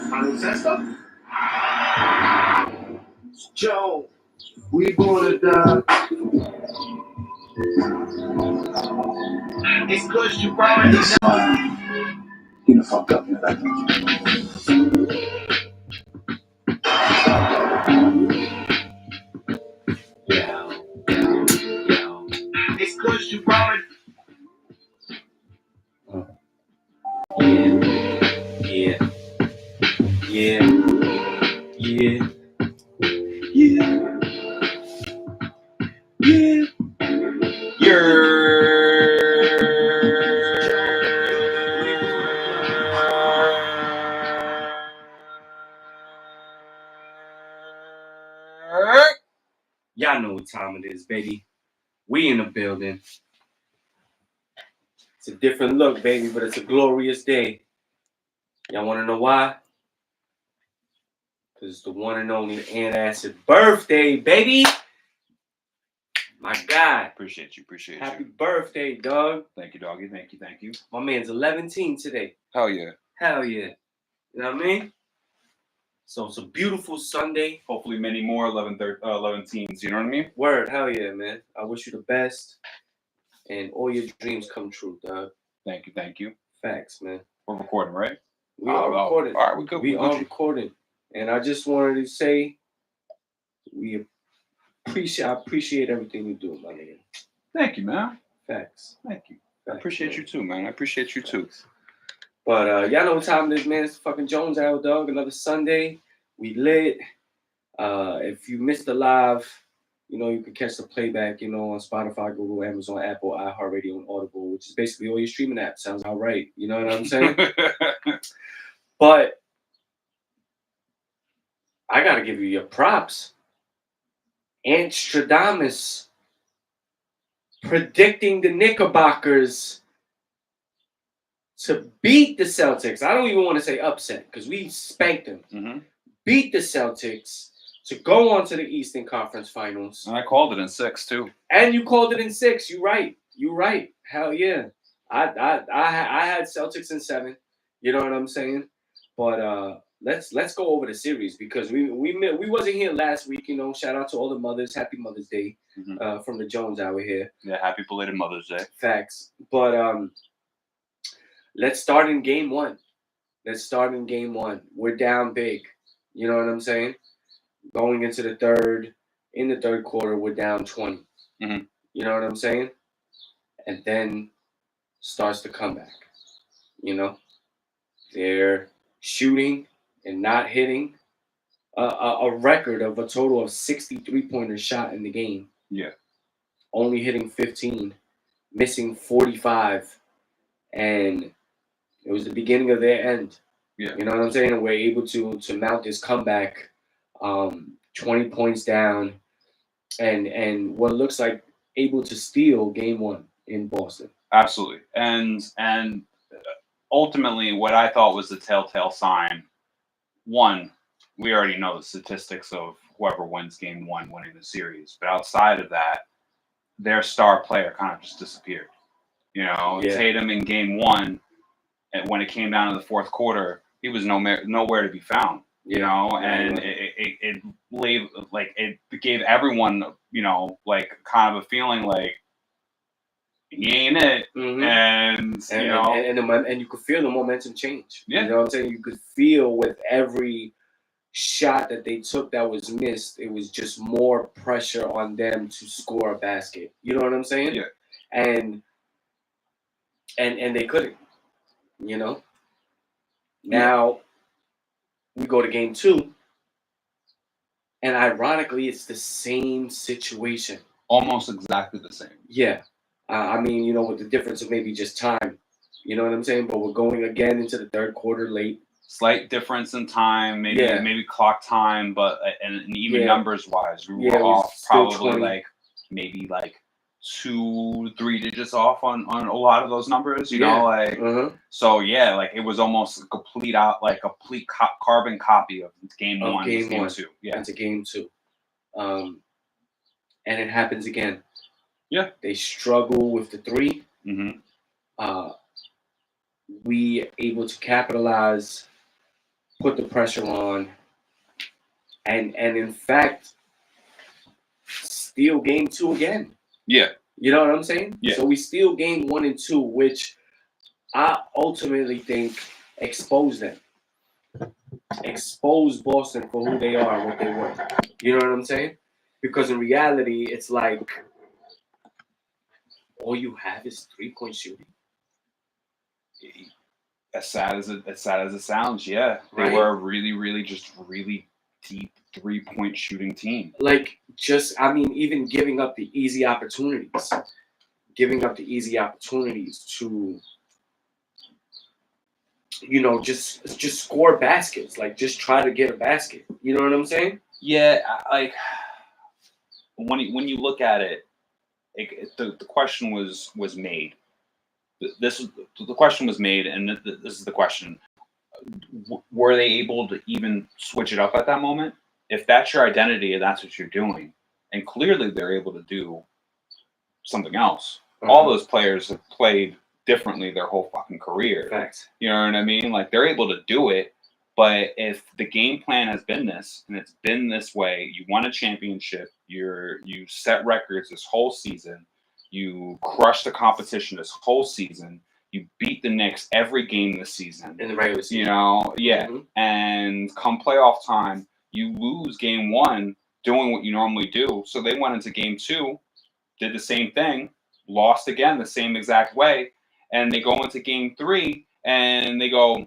Francesco? Joe, we gonna die. It's cause you already know. You the fuck up, man. Yeah. It's cause you already. Y'all know what time it is, baby. We in the building. It's a different look, baby, but it's a glorious day. Y'all want to know why? Because it's the one and only Ant Acid birthday, baby. My guy. Appreciate you. Happy birthday, dog. Thank you, doggy. Thank you. My man's 11 today. Hell yeah. You know what I mean? So it's a beautiful Sunday. Hopefully many more 11 teens, you know what I mean? Word, hell yeah, man. I wish you the best. And all your dreams come true, dog. Thank you. Facts, man. We're recording, right? We are recording. All right, we're good. We are recording. And I just wanted to say I appreciate everything you do, my nigga. Thank you, man. Facts. Thank you. I appreciate you too, man. I appreciate you too. But y'all know what time it is, man. It's fucking Jones Hour, dog. Another Sunday. We lit. If you missed the live, you know, you can catch the playback, you know, on Spotify, Google, Amazon, Apple, iHeartRadio, and Audible, which is basically all your streaming apps. Sounds all right. You know what I'm saying? But I got to give you your props. Amstradamus predicting the Knickerbockers to beat the Celtics. I don't even want to say upset because we spanked them. Mm-hmm. Beat the Celtics to go on to the Eastern Conference Finals. And I called it in 6 too. And you called it in 6. You're right. Hell yeah. I had Celtics in 7. You know what I'm saying? But let's go over the series because we wasn't here last week. You know, shout out to all the mothers. Happy Mother's Day from the Jones Hour here. Yeah, happy belated Mother's Day. Facts. But let's start in game 1. We're down big. You know what I'm saying? Going into the third quarter, we're down 20. Mm-hmm. You know what I'm saying? And then starts the comeback. You know, they're shooting and not hitting a record of a total of 63-pointers shot in the game. Yeah. Only hitting 15, missing 45, and it was the beginning of their end. Yeah. You know what I'm saying? And we're able to mount this comeback, 20 points down, and what looks like able to steal game 1 in Boston. Absolutely. And ultimately what I thought was the telltale sign, one, we already know the statistics of whoever wins game 1 winning the series. But outside of that, their star player kind of just disappeared. You know, Tatum in game 1, and when it came down to the fourth quarter, he was nowhere to be found. You know, and it gave everyone, you know, like kind of a feeling like he ain't it. Mm-hmm. And you could feel the momentum change. Yeah. You know what I'm saying? You could feel with every shot that they took that was missed, it was just more pressure on them to score a basket. You know what I'm saying? Yeah. And they couldn't. You know. Now we go to game 2, and ironically, it's the same situation. Almost exactly the same. Yeah. I mean, you know, with the difference of maybe just time. You know what I'm saying? But we're going again into the third quarter late. Slight difference in time, maybe clock time, but and even numbers wise, we were off probably 20. like maybe like 2-3 digits off on a lot of those numbers, you know, like so like it was almost a complete carbon copy of game 1, game 2. Yeah, it's a game 2, and it happens again. Yeah, they struggle with the 3. Mm-hmm. we able to capitalize, put the pressure on, and in fact steal game 2 again. Yeah. You know what I'm saying? Yeah. So we steal game 1 and 2, which I ultimately think expose them. Expose Boston for who they are and what they were. You know what I'm saying? Because in reality, it's like all you have is 3-point shooting. As sad as it sounds, yeah. They Right? were a really deep 3-point shooting team. Like, even giving up the easy opportunities. Giving up the easy opportunities to, just score baskets. Like, just try to get a basket. You know what I'm saying? Yeah, like when you look at it, the question was made. The question was made, and this is the question: were they able to even switch it up at that moment? If that's your identity and that's what you're doing, and clearly they're able to do something else. All those players have played differently their whole fucking career. Facts. You know what I mean? Like, they're able to do it, but if the game plan has been this, and it's been this way, you won a championship, you set records this whole season, you crushed the competition this whole season, you beat the Knicks every game this season. In the regular season. You know, yeah. And come playoff time, you lose game 1 doing what you normally do. So they went into game 2, did the same thing, lost again the same exact way, and they go into game 3 and they go,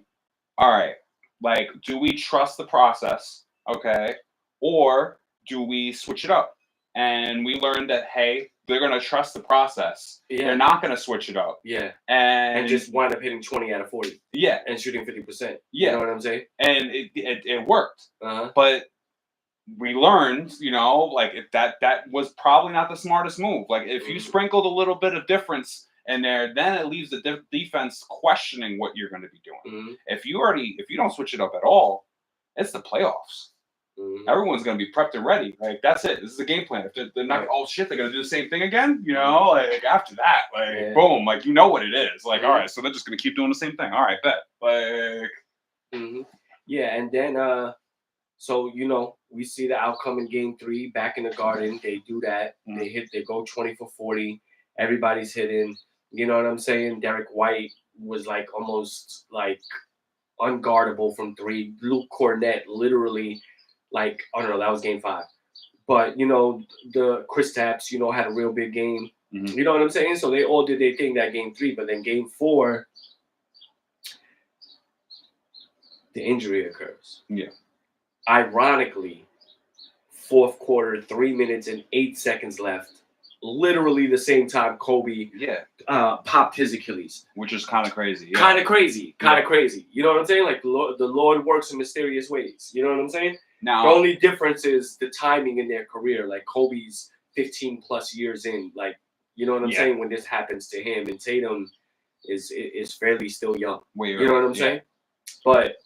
all right, like, do we trust the process, okay, or do we switch it up? And we learned that, hey, they're going to trust the process. Yeah. They're not going to switch it up. Yeah. And just wind up hitting 20 out of 40. Yeah. And shooting 50%. Yeah. You know what I'm saying? And it worked. But we learned, like, if that was probably not the smartest move. Like, if you sprinkled a little bit of difference in there, then it leaves the defense questioning what you're going to be doing. If you don't switch it up at all, it's the playoffs. Everyone's going to be prepped and ready. Like, that's it. This is the game plan. If they're not, oh shit, they're going to do the same thing again. Like, after that, like, boom, like, what it is. Like, all right, so they're just going to keep doing the same thing. All right, bet. Like, yeah, and then so, we see the outcome in game 3 back in the Garden. They do that. They go 20 for 40. Everybody's hitting. You know what I'm saying? Derek White was like almost like unguardable from 3. Luke Cornett literally, like, I don't know, that was game 5. But, the Chris Tapps, had a real big game. You know what I'm saying? So they all did their thing that game 3. But then game 4, the injury occurs. Yeah. Ironically, fourth quarter, 3 minutes and 8 seconds left. Literally the same time Kobe popped his Achilles. Which is kind of crazy. Yeah. Kind of crazy. You know what I'm saying? Like, the Lord works in mysterious ways. You know what I'm saying? Now, the only difference is the timing in their career. Like, Kobe's 15 plus years in. Like, you know what I'm saying? When this happens to him, and Tatum is fairly still young. You know what I'm saying? But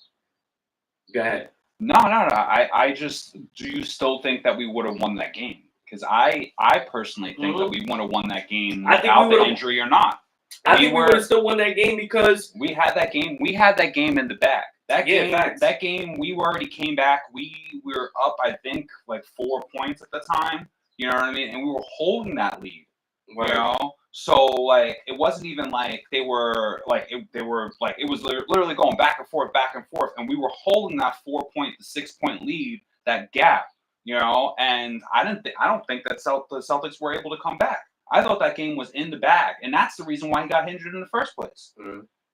go ahead. No. I just, do you still think that we would have won that game? Because I personally think that we would have won that game without the injury or not. I think we would have still won that game because we had that game. We had that game in the bag. That game, we already came back. We were up, I think, like 4 points at the time. You know what I mean? And we were holding that lead. Right. You know? So, like, it wasn't even like they were like it was literally going back and forth, and we were holding that 4-point to 6-point lead, that gap. And I don't think that the Celtics were able to come back. I thought that game was in the bag, and that's the reason why he got injured in the first place.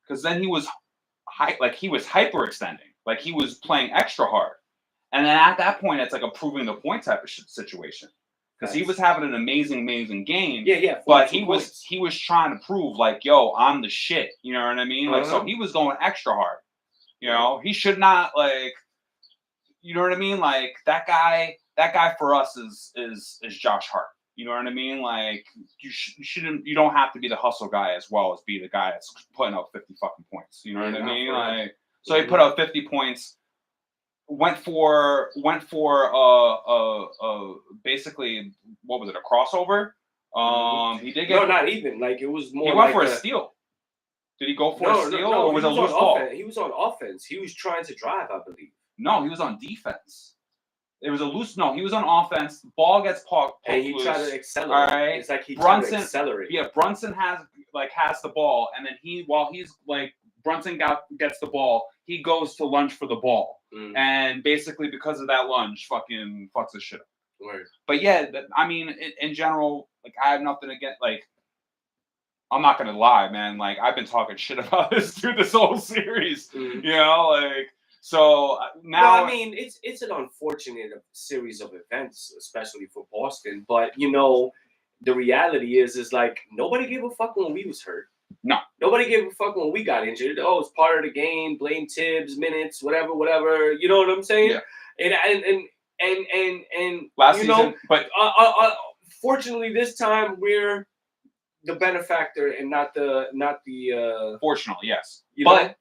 Because then he was hyperextending, like he was playing extra hard, and then at that point, it's like a proving the point type of situation. Because he was having an amazing game. Yeah. But he was trying to prove, like, yo, I'm the shit. You know what I mean? Like, so he was going extra hard. He should not, like, you know what I mean? Like, that guy for us is Josh Hart. You know what I mean? Like, you don't have to be the hustle guy as well as be the guy that's putting up 50 fucking points. You know what I mean? Like, so he put up 50 points. Went for basically, what was it, a crossover? He did get, no, not even, like, it was more. He went for a steal. Did he go for a steal or was it a loose ball? He was on offense. He was trying to drive, I believe. No, he was on defense. It was a loose. No, he was on offense. The ball gets poked and he loose. tried to accelerate. All right, it's like he tried to accelerate. Yeah, Brunson has the ball, and then Brunson gets the ball, he goes to lunge for the ball, and basically because of that lunge, fucking fucks his shit up. Word. But yeah, I mean, in general, like I have nothing against. Like, I'm not gonna lie, man. Like I've been talking shit about this through this whole series. You know, like. So now, well, I mean, it's an unfortunate series of events, especially for Boston. But you know, the reality is like nobody gave a fuck when we was hurt. No, nobody gave a fuck when we got injured. Oh, it's part of the game. Blame Tibbs, minutes, whatever. You know what I'm saying? Yeah. And last season, but fortunately, this time we're the benefactor and not the. Fortunately, yes. But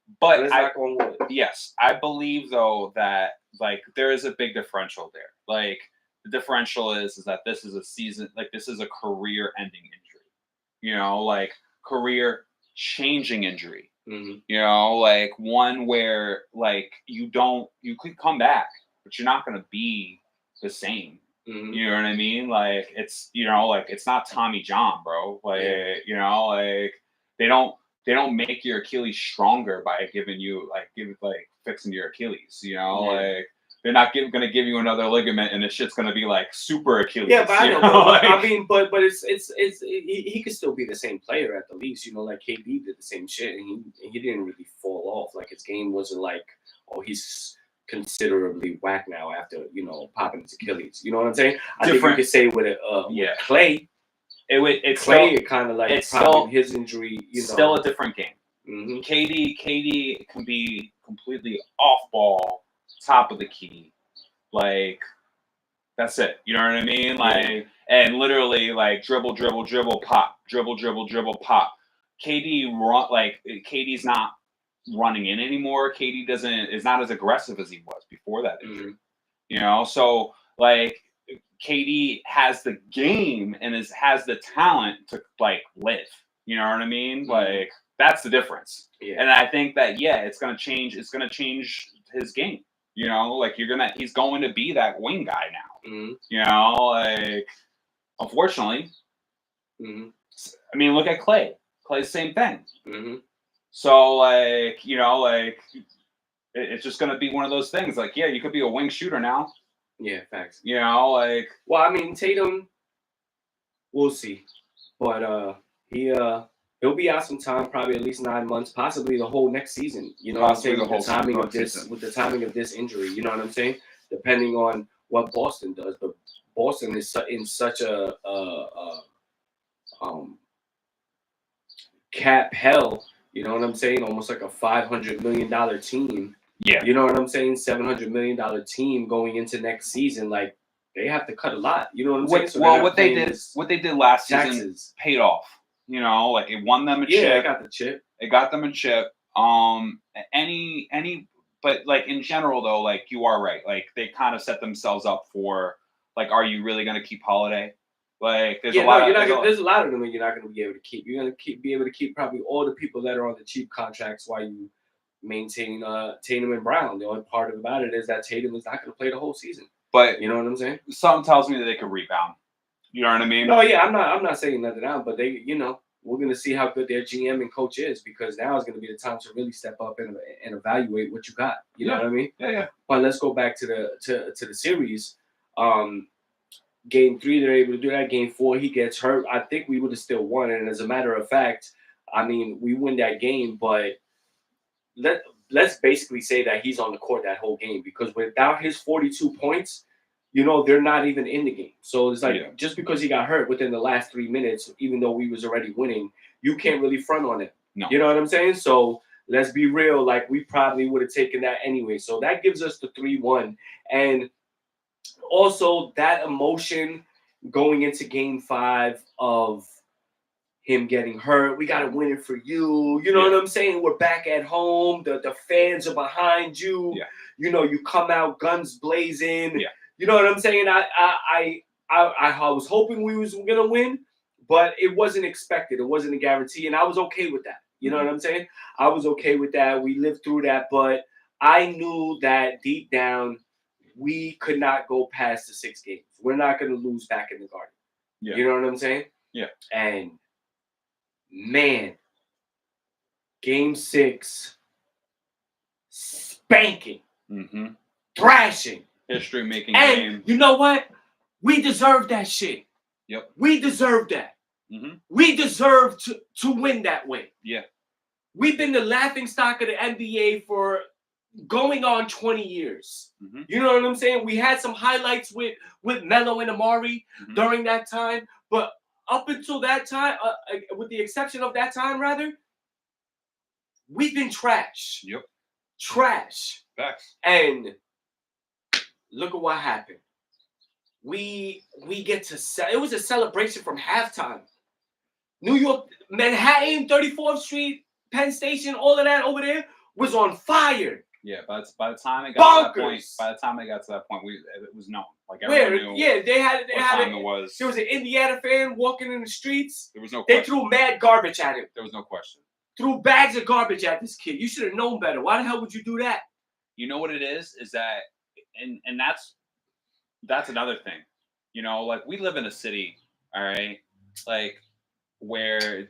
yes, I believe though that like there is a big differential there. Like the differential is that this is a season, like this is a career-ending injury. You know, like career-changing injury. You know, like one where like you could come back, but you're not gonna be the same. You know what I mean? Like it's it's not Tommy John, bro. Like you know, like they don't make your Achilles stronger by fixing your Achilles. You know, like they're not going to give you another ligament and the shit's going to be like super Achilles. Yeah, but I know. Like, I mean, but he could still be the same player at the least. You know, like KD did the same shit and he didn't really fall off. Like his game wasn't like, oh, he's considerably whack now after popping his Achilles. You know what I'm saying? I think you could say with Clay. It's Clay kind of like it's still his injury. Still a different game. KD can be completely off ball, top of the key, like that's it. You know what I mean? Like and literally like dribble, pop, dribble, pop. KD's not running in anymore. KD is not as aggressive as he was before that injury. You know, so like KD has the game and has the talent to like live. You know what I mean? Like that's the difference. And I think that it's gonna change. It's gonna change his game. You know, like he's going to be that wing guy now. You know, like unfortunately. I mean, look at Clay. Clay's the same thing. So like it's just gonna be one of those things. Like you could be a wing shooter now. Yeah, facts. You know, like well, I mean Tatum, we'll see, but he'll be out some time, probably at least 9 months, possibly the whole next season. You know what I'm saying? With the timing of this injury, you know what I'm saying? Depending on what Boston does, but Boston is in such a cap hell. You know what I'm saying? Almost like a $500 million team. Yeah. You know what I'm saying? $700 million team going into next season. Like they have to cut a lot. You know what I'm saying? So what they did last season paid off. You know, like it won them a chip. Yeah, it got the chip. It got them a chip. But like in general though, like you are right. Like they kind of set themselves up for like, are you really going to keep Holiday? Like there's a lot of them you're not going to be able to keep. You're going to be able to keep probably all the people that are on the cheap contracts while you maintain Tatum and Brown. The only part about it is that Tatum is not going to play the whole season. But you know what I'm saying? Something tells me that they could rebound. You know what I mean? No, yeah, I'm not saying nothing out, but they, we're going to see how good their GM and coach is because now is going to be the time to really step up and evaluate what you got. You know what I mean? Yeah. But let's go back to the series. Game 3, they're able to do that. Game 4, he gets hurt. I think we would have still won. And as a matter of fact, I mean, we win that game, but let's basically say that he's on the court that whole game because without his 42 points, they're not even in the game. So it's like just because he got hurt within the last 3 minutes, even though we was already winning, you can't really front on it. No. You know what I'm saying? So let's be real. Like we probably would have taken that anyway. So that gives us the 3-1. And also that emotion going into game 5 of him getting hurt. We got to win it for you. You know what I'm saying? We're back at home. The fans are behind you. Yeah. You come out guns blazing. Yeah. You know what I'm saying? I was hoping we was gonna win, but it wasn't expected. It wasn't a guarantee, and I was okay with that. You know what I'm saying? I was okay with that. We lived through that, but I knew that deep down we could not go past the 6 games. We're not going to lose back in the Garden. Yeah. You know what I'm saying? Yeah. And man, Game 6, spanking, thrashing, history-making and game. you know what? We deserve that shit. Yep. We deserve that. We deserve to win that way. Yeah. We've been the laughingstock of the NBA for going on 20 years. You know what I'm saying? We had some highlights with Melo and Amari during that time, but up until that time, with the exception of that time, rather, we've been trash. Yep. Trash. Facts. And look at what happened. We get to it was a celebration from halftime. New York, Manhattan, 34th Street, Penn Station, all of that over there was on fire. Yeah, by the time it got to that point, it was known. Like everyone knew. Yeah, they had it was. There was an Indiana fan walking in the streets. There was no question. They threw mad garbage at him. There was no question. Threw bags of garbage at this kid. You should have known better. Why the hell would you do that? You know what it is that, and that's another thing. You know, like we live in a city, all right, like where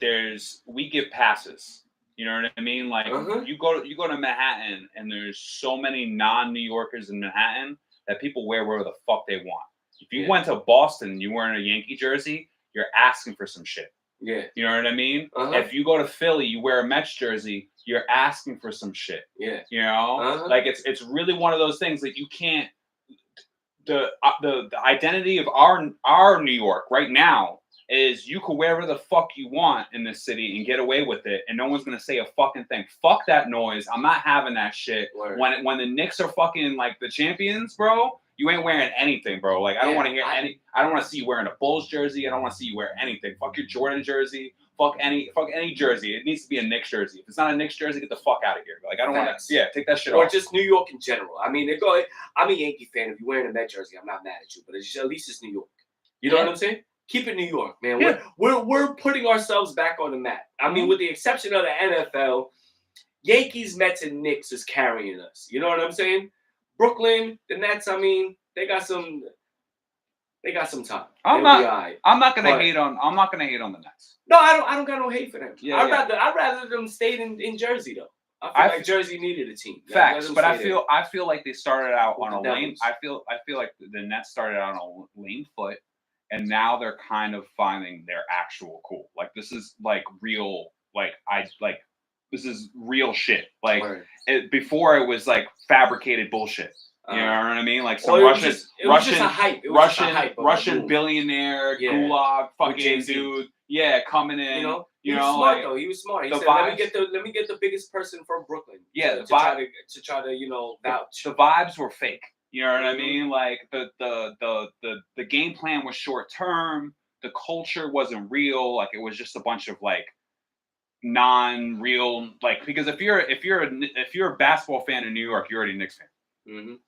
we give passes. You know what I mean? Like you go to Manhattan, and there's so many non-New Yorkers in Manhattan that people wear wherever the fuck they want. If you went to Boston and you wearing a Yankee jersey, you're asking for some shit. Yeah. You know what I mean? If you go to Philly, you wear a Mets jersey, you're asking for some shit. Yeah. You know? Like it's really one of those things that you can't. The identity of our New York right now is you can wear whatever the fuck you want in this city and get away with it, and no one's gonna say a fucking thing. Fuck that noise. I'm not having that shit. Word. When the Knicks are fucking like the champions, bro, you ain't wearing anything, bro. Like I don't want to hear any. I don't want to see you wearing a Bulls jersey. I don't want to see you wear anything. Fuck your Jordan jersey. Fuck any jersey. It needs to be a Knicks jersey. If it's not a Knicks jersey, get the fuck out of here. Like I don't want to. Yeah, take that shit off. Or just New York in general. I mean, I'm a Yankee fan. If you're wearing a Met jersey, I'm not mad at you. But at least it's New York. You know what I'm saying? Keep it New York, man. Yeah. We're putting ourselves back on the map. I mean, with the exception of the NFL, Yankees, Mets, and Knicks is carrying us. You know what I'm saying? Brooklyn, the Nets. I mean, they got some time. I'm not gonna hate on the Nets. No, I don't got no hate for them. Yeah, I'd rather them stay in Jersey though. I feel like Jersey needed a team. Facts, but I feel like they started out on a lame. I feel like the Nets started out on a lame foot, and now they're kind of finding their actual cool. Like this is like real. This is real shit. Like before it was like fabricated bullshit. You know what I mean? Like some Russian billionaire gulag fucking dude. Yeah, coming in. He was smart though. He was smart. He said, "Let me get the biggest person from Brooklyn." Yeah, to try to vouch. The vibes were fake. You know what I mean? Like the game plan was short term. The culture wasn't real. Like it was just a bunch of like non-real. Like because if you're a basketball fan in New York, you're already a Knicks fan.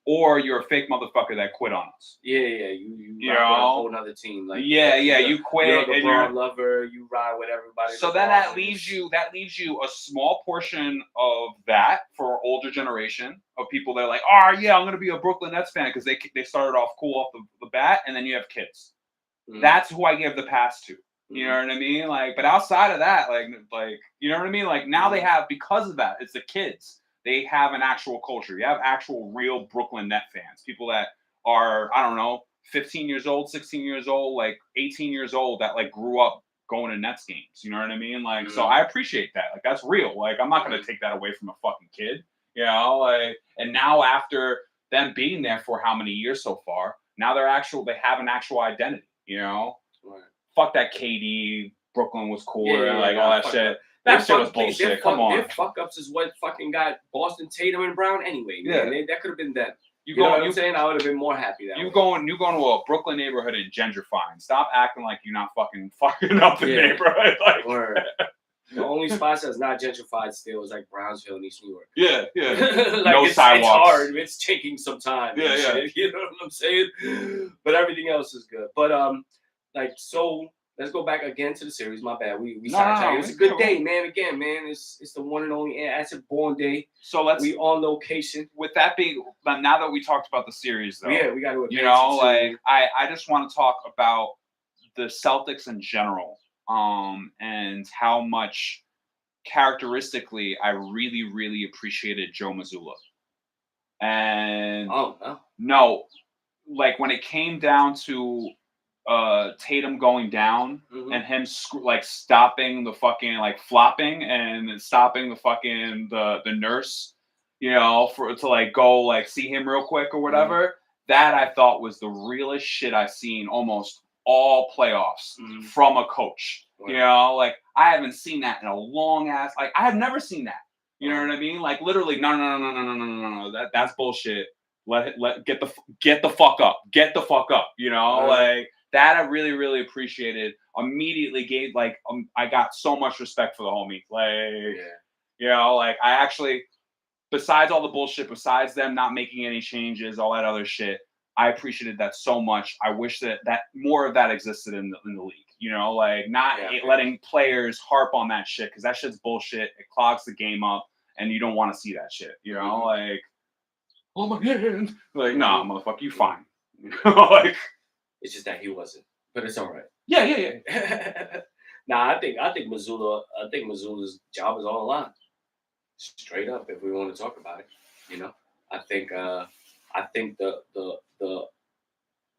Or you're a fake motherfucker that quit on us. Yeah. You ride with a whole other team. Like you quit. You're a LeBron lover. You ride with everybody. So then that leaves you a small portion of that for our older generation of people that are like, I'm gonna be a Brooklyn Nets fan because they started off cool off the bat, and then you have kids. That's who I give the pass to. You know what I mean? Like, but outside of that, like you know what I mean? Like now they have, because of that, it's the kids. They have an actual culture. You have actual real Brooklyn Net fans. People that are, I don't know, 15 years old, 16 years old, like 18 years old that like grew up going to Nets games. You know what I mean? Like, so I appreciate that. Like, that's real. Like, I'm not going to take that away from a fucking kid, you know? Like, and now after them being there for how many years so far, now they have an actual identity, you know? Right. Fuck that KD, Brooklyn was cooler, and like all that shit. That shit was bullshit. Come on. Their fuck ups is what fucking got Boston, Tatum, and Brown anyway. Yeah. Man. That could have been them. You know what I'm saying? I would have been more happy that you going to a Brooklyn neighborhood and gentrifying. Stop acting like you're not fucking up the neighborhood. Like, the only spots that's not gentrified still is like Brownsville and East New York. Yeah. Like no sidewalks. It's hard. It's taking some time. Yeah. You know what I'm saying? But everything else is good. But so let's go back again to the series. My bad. We No, sidetracked. no, It's a good no. day, man. Again, man. It's the one and only Acid Born Day. So let's. We on location. With that being, but now that we talked about the series, though, Yeah, we got to. you know, like I just want to talk about the Celtics in general, and how much characteristically I really, really appreciated Joe Mazzulla. And no, like when it came down to Tatum going down and him like stopping the fucking like flopping and stopping the fucking the nurse, you know, to like go like see him real quick or whatever. That I thought was the realest shit I've seen almost all playoffs from a coach. You know, like I haven't seen that in a long ass. Like I have never seen that. You know what I mean? Like literally, no. That's bullshit. Get the fuck up. Get the fuck up. You know, like that. I really, really appreciated. Immediately gave like I got so much respect for the homie. Like, you know, like I actually, besides all the bullshit, besides them not making any changes, all that other shit, I appreciated that so much. I wish that more of that existed in the league. You know, like not letting players harp on that shit because that shit's bullshit. It clogs the game up, and you don't want to see that shit. You know, like, oh my hand, like, nah, motherfucker, you fine. Like, it's just that he wasn't, but it's all right. Yeah. Nah, I think Mazzulla's job is on the line. Straight up, if we want to talk about it, you know, I think the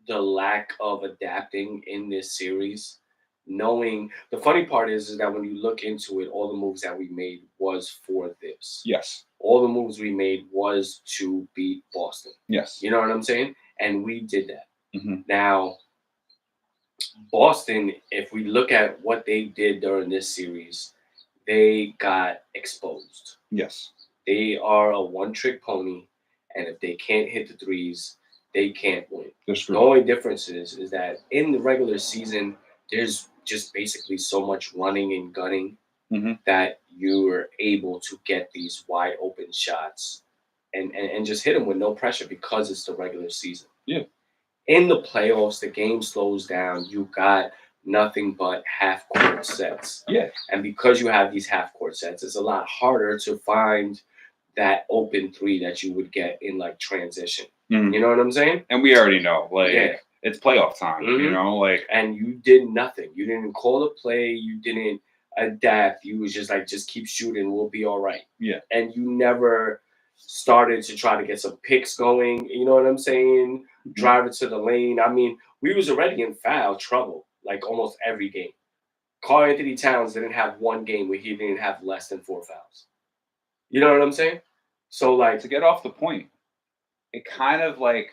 lack of adapting in this series, knowing the funny part is that when you look into it, all the moves that we made was for this. Yes. All the moves we made was to beat Boston. Yes. You know what I'm saying? And we did that. Mm-hmm. Now, Boston, if we look at what they did during this series, they got exposed. Yes. They are a one-trick pony, and if they can't hit the threes, they can't win. The only difference is that in the regular season, there's just basically so much running and gunning that you're able to get these wide open shots and just hit them with no pressure because it's the regular season. Yeah. In the playoffs, the game slows down. You got nothing but half-court sets. Yeah. And because you have these half-court sets, it's a lot harder to find that open three that you would get in like transition. You know what I'm saying? And we already know, like, it's playoff time, you know, like. And you did nothing. You didn't call a play. You didn't adapt. You was just like, just keep shooting. We'll be all right. Yeah. And you never started to try to get some picks going. You know what I'm saying? Drive it to the lane. I mean, we was already in foul trouble, like almost every game. Karl Anthony Towns didn't have one game where he didn't have less than 4 fouls. You know what I'm saying? So, like, to get off the point, it kind of like,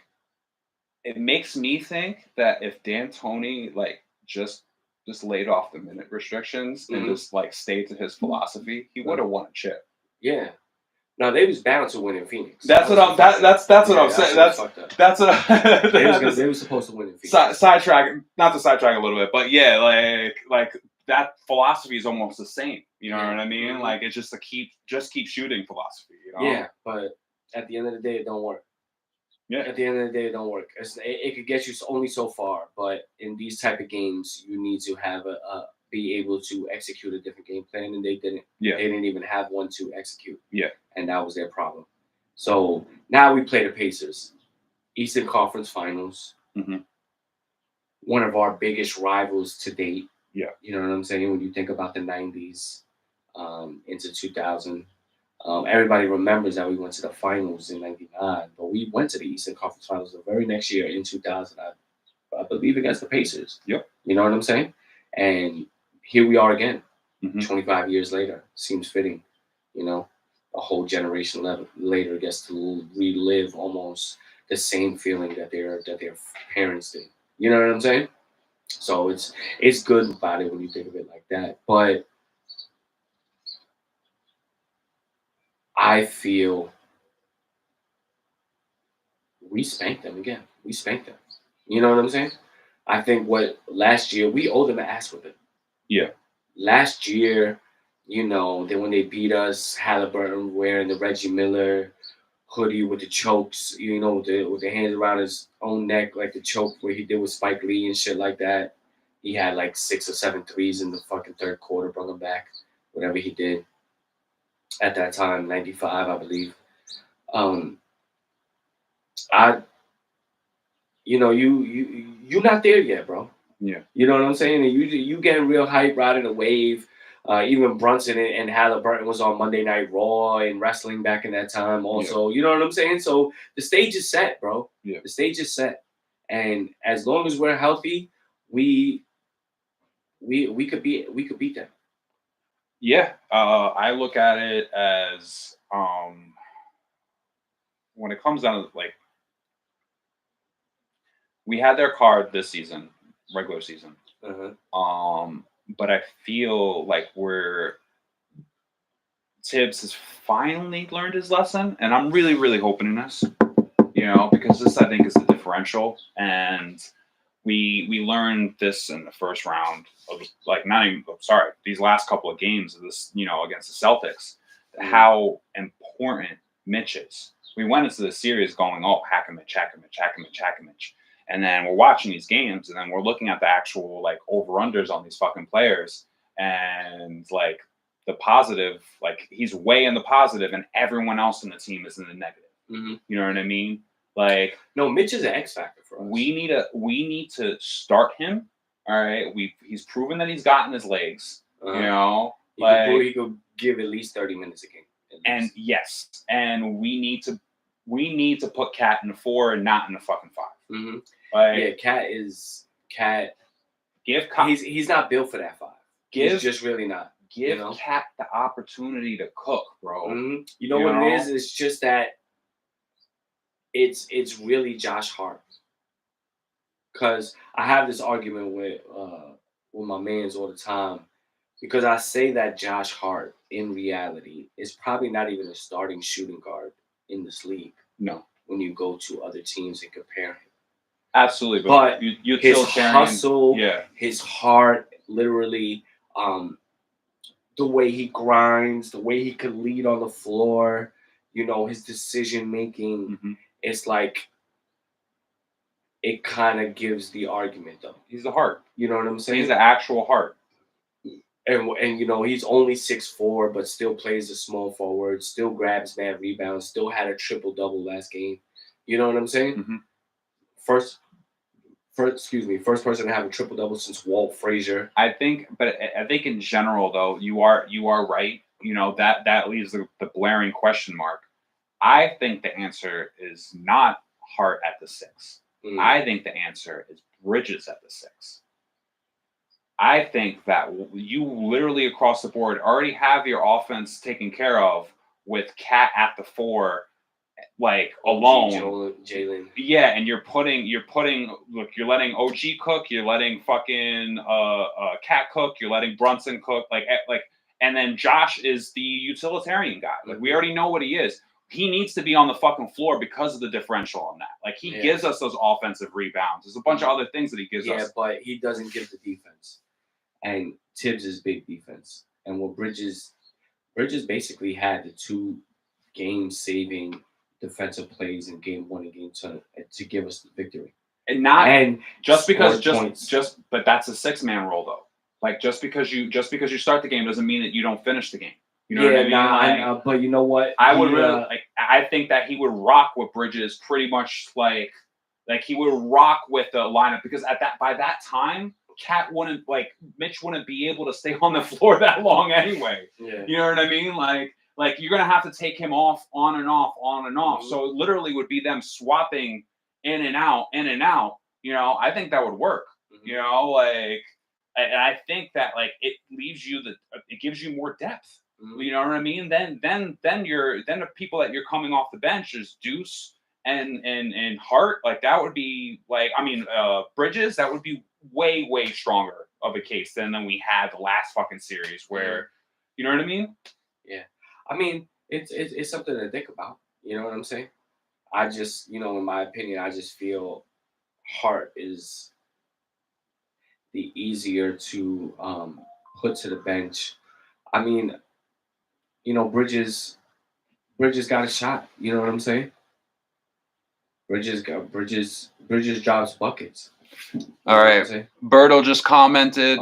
it makes me think that if D'Antoni like just laid off the minute restrictions and just like stayed to his philosophy, he would have won a chip. Yeah. No, they was bound to win in Phoenix. That's what I'm saying. That's what they were supposed to win in not Phoenix. to sidetrack a little bit, but yeah, like that philosophy is almost the same. You know what I mean? Like it's just keep shooting philosophy. You know? Yeah, but at the end of the day, it don't work. Yeah. At the end of the day, it don't work. It could get you only so far, but in these type of games, you need to have be able to execute a different game plan, and they didn't. Yeah. They didn't even have one to execute. Yeah. And that was their problem. So now we play the Pacers. Eastern Conference Finals. One of our biggest rivals to date. Yeah. You know what I'm saying? When you think about the 90s into 2000. Everybody remembers that we went to the finals in 99, but we went to the Eastern Conference Finals the very next year in 2000, I believe, against the Pacers. Yep. You know what I'm saying? And here we are again, 25 years later. Seems fitting, you know, a whole generation later gets to relive almost the same feeling that their parents did. You know what I'm saying? So it's good about it when you think of it like that. But I feel we spanked them again. We spanked them. You know what I'm saying? I think last year, we owe them an ass whipping. Yeah. Last year, you know, then when they beat us, Halliburton wearing the Reggie Miller hoodie with the chokes, you know, with the hands around his own neck, like the choke where he did with Spike Lee and shit like that. he had like 6 or 7 threes in the fucking third quarter, brought him back, whatever he did at that time, 95, I believe. You're not there yet, bro. Yeah. You know what I'm saying? And you getting real hype, riding a wave. Even Brunson and Halliburton was on Monday Night Raw and wrestling back in that time also. Yeah. You know what I'm saying? So the stage is set, bro. Yeah. The stage is set. And as long as we're healthy, we could beat them. Yeah. I look at it as when it comes down to like we had their card this season, regular season. But I feel like Tibbs has finally learned his lesson, and I'm really, really hoping in this, because this I think is the differential, and we learned this in the first round of these last couple of games of this, against the Celtics, how important Mitch is. We went into the series going, hack him, and then we're watching these games, and then we're looking at the actual like over-unders on these fucking players, and like the positive, like he's way in the positive, and everyone else in the team is in the negative. Mm-hmm. You know what I mean? Like, no, Mitch is an X factor for us. We need to start him. All right, he's proven that he's gotten his legs. He could give at least 30 minutes a game. And yes, and we need to put Cat in the 4 and not in the fucking 5. Mm-hmm. Like, Cat. Give Cat. He's not built for that 5. He's just really not. Give Cat the opportunity to cook, bro. Mm-hmm. You know what it is? It's just that it's really Josh Hart. Because I have this argument with my mans all the time. Because I say that Josh Hart, in reality, is probably not even a starting shooting guard in this league. No. When you go to other teams and compare him. Absolutely. But his hustle, his heart, literally, the way he grinds, the way he could lead on the floor, his decision making, it's like it kind of gives the argument, though. He's the heart. You know what I'm saying? He's the actual heart. And he's only 6'4", but still plays a small forward, still grabs mad rebounds, still had a triple-double last game. You know what I'm saying? Mm-hmm. First person to have a triple-double since Walt Frazier. I think in general, though, you are right. That leaves the blaring question mark. I think the answer is not Hart at the 6. I think the answer is Bridges at the 6. I think that you literally across the board already have your offense taken care of with Cat at the 4, like alone. Jalen. Yeah, and you're letting OG cook, you're letting fucking Cat cook, you're letting Brunson cook, and then Josh is the utilitarian guy. Like, we already know what he is. He needs to be on the fucking floor because of the differential on that. Like, he gives us those offensive rebounds. There's a bunch of other things that he gives us. Yeah, but he doesn't give the defense. And Tibbs is big defense. And what Bridges basically had the 2 game-saving defensive plays in game 1 and game 2 to give us the victory. But that's a 6-man role, though. Like, just because you start the game doesn't mean that you don't finish the game. You know what I mean? But you know what? I think that he would rock with Bridges pretty much like he would rock with the lineup, because by that time, Mitch wouldn't be able to stay on the floor that long anyway. Yeah. You know what I mean? Like you're gonna have to take him off on and off. Mm-hmm. So it literally would be them swapping in and out. I think that would work. Mm-hmm. And I think that it gives you more depth. Mm-hmm. You know what I mean? Then the people that you're coming off the bench is Deuce and Hart. Like, that would be Bridges. That would be way, way stronger of a case than we had the last fucking series where, you know what I mean? Yeah. I mean, it's something to think about. You know what I'm saying? I just, in my opinion, I just feel Hart is the easier to put to the bench. I mean, Bridges got a shot. You know what I'm saying? Bridges drops buckets. All right. Berto just commented.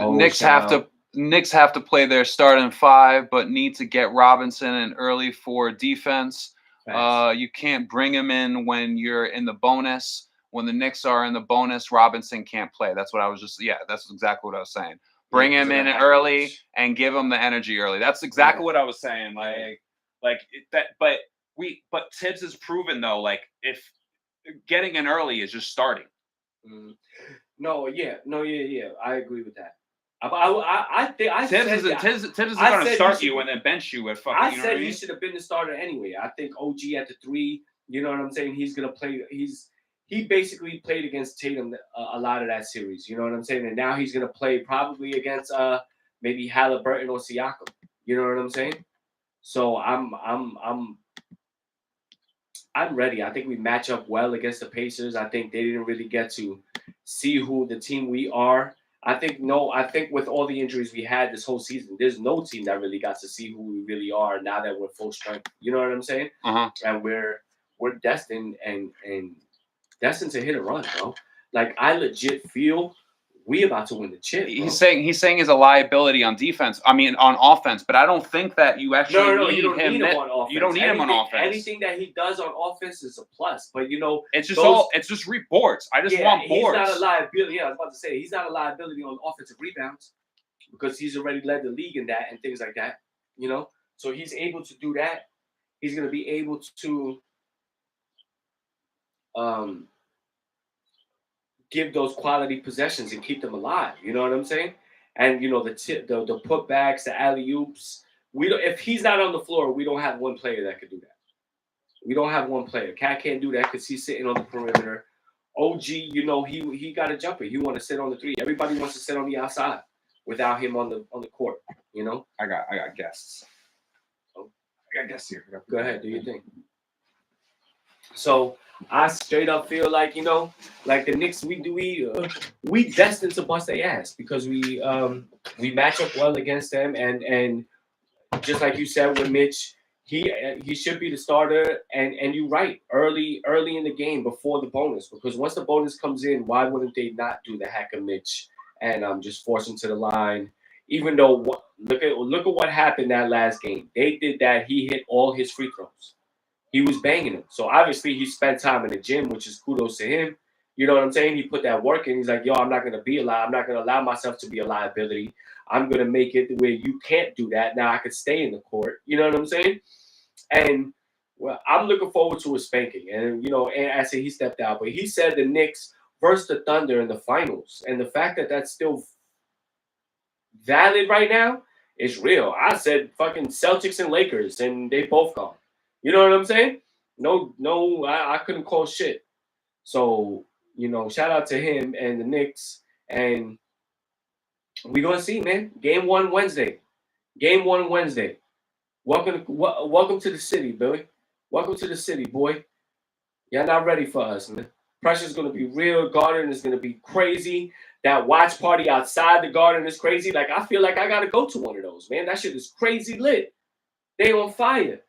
Knicks have to play their starting five, but need to get Robinson in early for defense. You can't bring him in when you're in the bonus. When the Knicks are in the bonus, Robinson can't play. That's what I was just. Yeah, that's exactly what I was saying. Bring him in early and give him the energy early. That's exactly what I was saying. But Tibbs has proven though, like if getting in early is just starting. No, I agree with that. I think Tibbs isn't going to start you and then bench you at fucking. I said he should have been the starter anyway. I think OG at the 3. You know what I'm saying? He's gonna play. He basically played against Tatum a lot of that series. You know what I'm saying? And now he's gonna play probably against maybe Halliburton or Siakam. You know what I'm saying? So I'm ready. I think we match up well against the Pacers. I think they didn't really get to see who the team we are. I think with all the injuries we had this whole season, there's no team that really got to see who we really are now that we're full strength. You know what I'm saying? And we're destined and destined to hit a run, bro. Like I legit feel we about to win the chip. Bro. He's saying he's a liability on defense. I mean on offense, but I don't think that you actually you don't need him on offense. You don't need him on offense. Anything that he does on offense is a plus. But it's just boards. I just want boards. He's not a liability. Yeah, I was about to say he's not a liability on offensive rebounds because he's already led the league in that and things like that. So he's able to do that. He's gonna be able to give those quality possessions and keep them alive. You know what I'm saying? And the putbacks, the alley-oops. If he's not on the floor, we don't have one player that could do that. We don't have one player. Cat can't do that because he's sitting on the perimeter. OG, he got a jumper. He want to sit on the 3. Everybody wants to sit on the outside without him on the court. I got guests. Oh. I got guests here. Go ahead. Do your thing. So I straight up feel like like the Knicks, we destined to bust their ass because we match up well against them and just like you said with Mitch, he should be the starter and you're right early in the game before the bonus because once the bonus comes in, why wouldn't they not do the hacker Mitch and just force him to the line? Even though look at what happened that last game, they did that. He hit all his free throws. He was banging them. So obviously he spent time in the gym, which is kudos to him. You know what I'm saying? He put that work in. He's like, yo, I'm not going to be I'm not going to allow myself to be a liability. I'm going to make it the way you can't do that. Now I could stay in the court. You know what I'm saying? And well, I'm looking forward to a spanking. And, and I say he stepped out. But he said the Knicks versus the Thunder in the finals. And the fact that that's still valid right now is real. I said fucking Celtics and Lakers, and they both gone. You know what I'm saying? No, I couldn't call shit. So, shout out to him and the Knicks. And we're going to see, man. Game 1 Wednesday. Welcome to the city, Billy. Welcome to the city, boy. Y'all not ready for us, man. Pressure's going to be real. Garden is going to be crazy. That watch party outside the Garden is crazy. Like, I feel like I got to go to one of those, man. That shit is crazy lit. They on fire.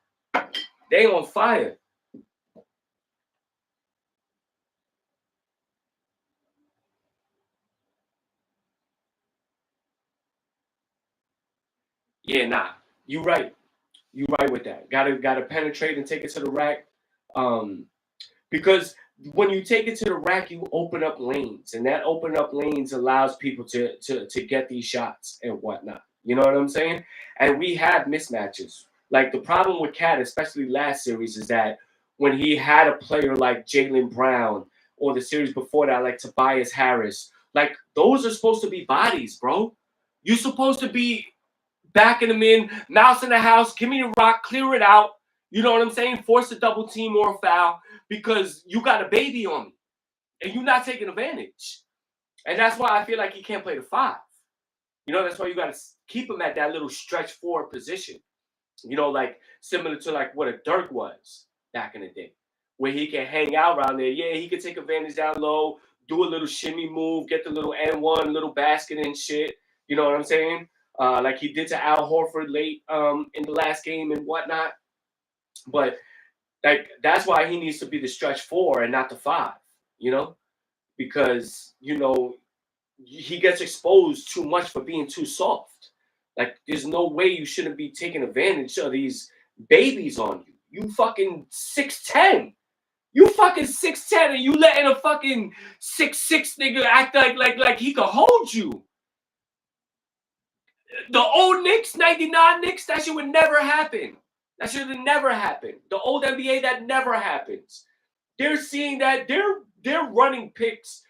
Yeah, nah. You right. You right with that. Gotta penetrate and take it to the rack. Because when you take it to the rack, you open up lanes, and that open up lanes allows people to get these shots and whatnot. You know what I'm saying? And we have mismatches. Like the problem with Cat, especially last series, is that when he had a player like Jaylen Brown or the series before that, like Tobias Harris, like those are supposed to be bodies, bro. You're supposed to be backing them in, mouse in the house, give me the rock, clear it out. You know what I'm saying? Force a double team or a foul because you got a baby on me and you're not taking advantage. And that's why I feel like he can't play the 5. That's why you got to keep him at that little stretch forward position. Like similar to like what a Dirk was back in the day, where he can hang out around there. Yeah, he could take advantage down low, do a little shimmy move, get the little N1, little basket and shit. You know what I'm saying? Like he did to Al Horford late in the last game and whatnot. But like that's why he needs to be the stretch 4 and not the 5. because he gets exposed too much for being too soft. Like, there's no way you shouldn't be taking advantage of these babies on you. You fucking 6'10". You fucking 6'10", and you letting a fucking 6'6" nigga act like he could hold you. The old Knicks, 99 Knicks, that shit would never happen. That should have never happened. The old NBA, that never happens. They're seeing that they're running picks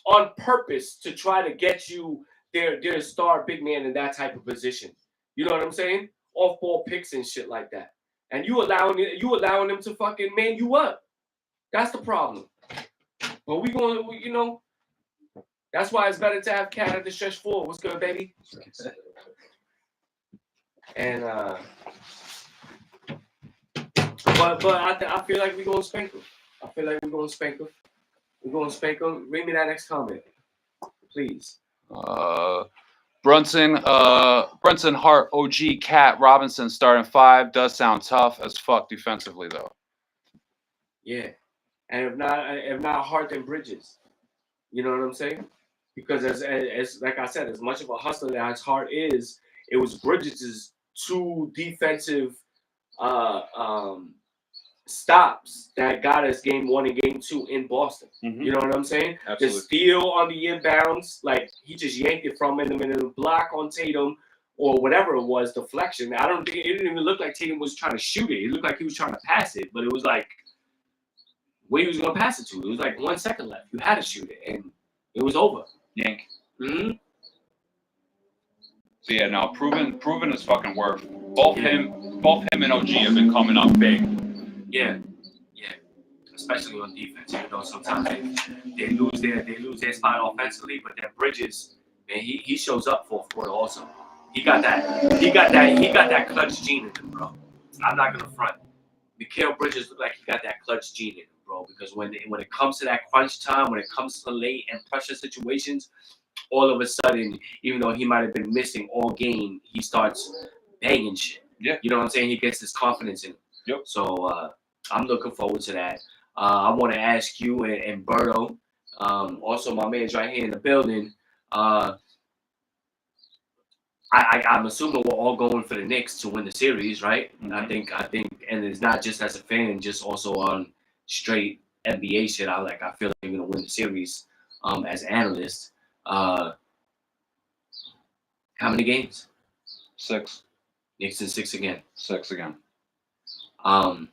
on purpose to try to get you their star big man in that type of position. You know what I'm saying? Off ball picks and shit like that. And you allowing them to fucking man you up. That's the problem. But that's why it's better to have Cat at the stretch forward. What's good, baby? And but I feel like we're gonna spank them. We're gonna spank them. Read me that next comment, please. Brunson Hart, OG, Cat, Robinson starting 5 does sound tough as fuck defensively though. Yeah, and if not Hart, then Bridges. You know what I'm saying? Because as like I said, as much of a hustler as Hart is, it was Bridges' 2 defensive stops that got us game 1 and game 2 in Boston. Mm-hmm. You know what I'm saying? Absolutely. The steal on the inbounds, like he just yanked it from him, and the block on Tatum or whatever it was, deflection. It didn't even look like Tatum was trying to shoot it. It looked like he was trying to pass it, but it was like where he was going to pass it to. It was like 1 second left. You had to shoot it, and it was over. Yank. Mm-hmm. So yeah, no, proven his fucking worth. Both him and OG have been coming up big. Yeah. Especially on defense, sometimes they lose their spot offensively, but then Bridges, man, he shows up fourth quarter also. He got that clutch gene in him, bro. I'm not gonna front. Mikal Bridges looked like he got that clutch gene in him, bro. Because when it comes to that crunch time, when it comes to late and pressure situations, all of a sudden, even though he might have been missing all game, he starts banging shit. Yeah. You know what I'm saying? He gets his confidence in him. Yep. So I'm looking forward to that. I want to ask you and Berto, also my man's right here in the building. I'm assuming we're all going for the Knicks to win the series, right? Mm-hmm. I think, and it's not just as a fan, just also on straight NBA shit. I feel like they're gonna win the series. As analysts, how many games? 6. Knicks in 6 again. 6 again. I'm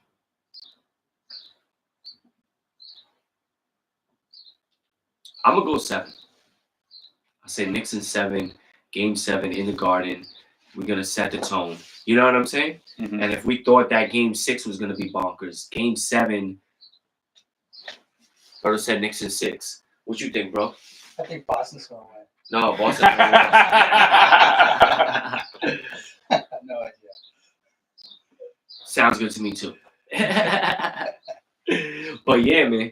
gonna go 7. I say Knicks in 7, game 7 in the Garden. We're gonna set the tone. You know what I'm saying? Mm-hmm. And if we thought that game 6 was gonna be bonkers, game 7, Berto said Knicks in 6. What you think, bro? I think Boston's going to win. No, Boston's gonna win. No idea. Sounds good to me too. But yeah, man.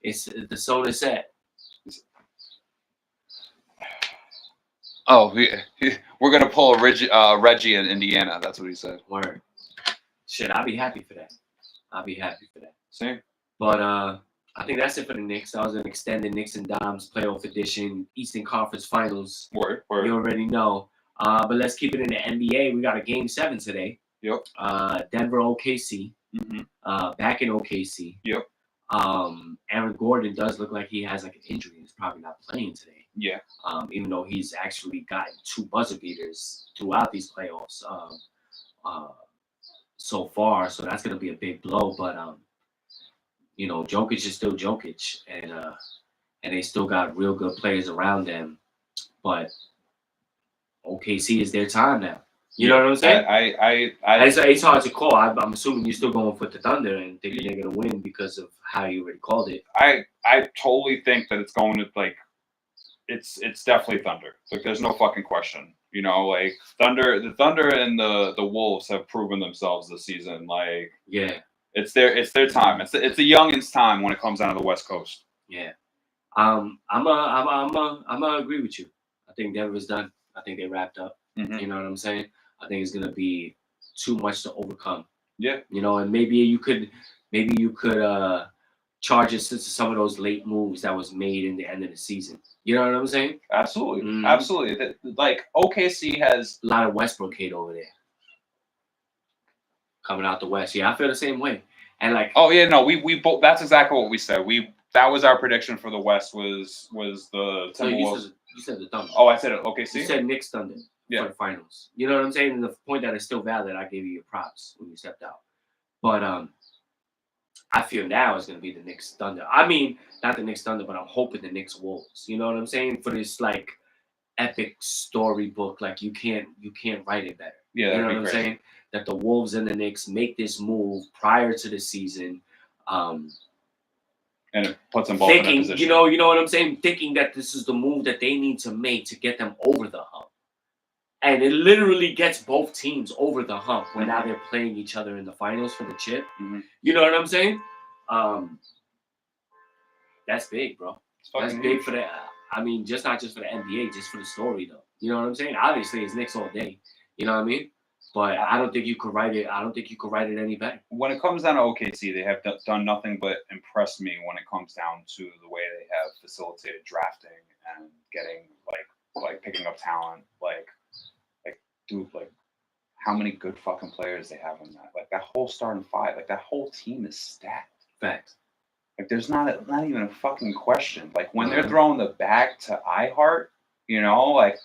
It's the zone is set. Oh, we're gonna pull a Reggie in Indiana. That's what he said. Word. Shit, I'll be happy for that. Same. But I think that's it for the Knicks. That was an extended Knicks and Dimes playoff edition, Eastern Conference Finals. Word. You already know. But let's keep it in the NBA. We got a game 7 today. Yep. Denver OKC. Mm-hmm. Back in OKC. Yep. Aaron Gordon does look like he has like an injury. He's probably not playing today. Yeah. Even though he's actually gotten 2 buzzer beaters throughout these playoffs so far. So that's gonna be a big blow. But Jokic is still Jokic, and they still got real good players around them. But OKC is their time now. You know what I'm saying? It's hard to call. I'm assuming you're still going for the Thunder and thinking they're gonna win because of how you already called it. I totally think that it's going to it's definitely Thunder. Like there's no fucking question. The Thunder and the Wolves have proven themselves this season. Like yeah, it's their time. It's a youngins' time when it comes down to the West Coast. Yeah, I'm gonna agree with you. I think Denver's done. I think they wrapped up. Mm-hmm. You know what I'm saying? I think it's gonna be too much to overcome. Yeah. And maybe you could charges to some of those late moves that was made in the end of the season. You know what I'm saying? Absolutely, absolutely. Like OKC has a lot of Westbrook hate over there coming out the West. Yeah, I feel the same way. And like, oh yeah, no, we both. That's exactly what we said. That was our prediction for the West was the so Timberwolves. you said the Thunder. Oh, I said it. OKC. You said Knicks Thunder for the finals. You know what I'm saying? And the point that is still valid, I gave you your props when you stepped out. But I feel now it's gonna be the Knicks Thunder. I mean, not the Knicks Thunder, but I'm hoping the Knicks Wolves. You know what I'm saying? For this like epic storybook, like you can't write it better. Yeah, you know what I'm saying? That the Wolves and the Knicks make this move prior to the season. And it puts them both in a position. You know what I'm saying? Thinking that this is the move that they need to make to get them over the hump. And it literally gets both teams over the hump when now they're playing each other in the finals for the chip. You know what I'm saying? That's big, bro. That's big for the. I mean, not just for the NBA, just for the story, though. You know what I'm saying? Obviously, it's Knicks all day. You know what I mean? But I don't think you could write it. I don't think you could write it any better. When it comes down to OKC, they have done nothing but impress me when it comes down to the way they have facilitated drafting and getting like picking up talent. Like dude, like how many good fucking players they have in that. Like that whole starting five, like that whole team is stacked. Facts. Like there's not even a fucking question. Like when they're throwing the bag to iHeart, you know, like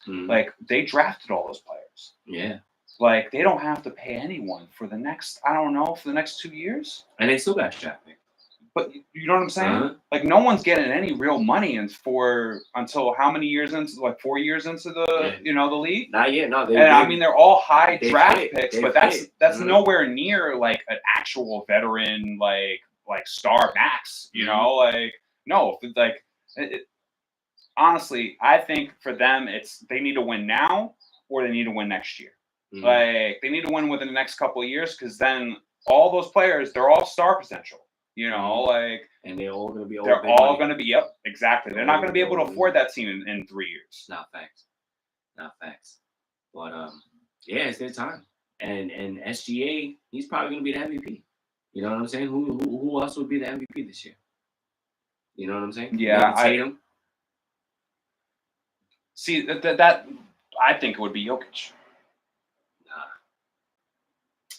they drafted all those players. Yeah. Like they don't have to pay anyone for the next, I don't know, for the next 2 years. And they still got drafted. But you know what I'm saying? Like no one's getting any real money until how many years into, like 4 years into the the league? Not yet, no. I mean they're all high draft picks, but that's nowhere near like an actual veteran like star max. You know, like no, like honestly, I think for them they need to win now or they need to win next year. Like they need to win within the next couple of years because then all those players, they're all star potential. You know, like and they're all gonna be yep, exactly. They're not gonna be able to afford that team in 3 years. Not facts. But yeah, it's their time. And SGA, he's probably gonna be the MVP. You know what I'm saying? Who else would be the MVP this year? You know what I'm saying? Yeah, Tatum. See that I think it would be Jokic.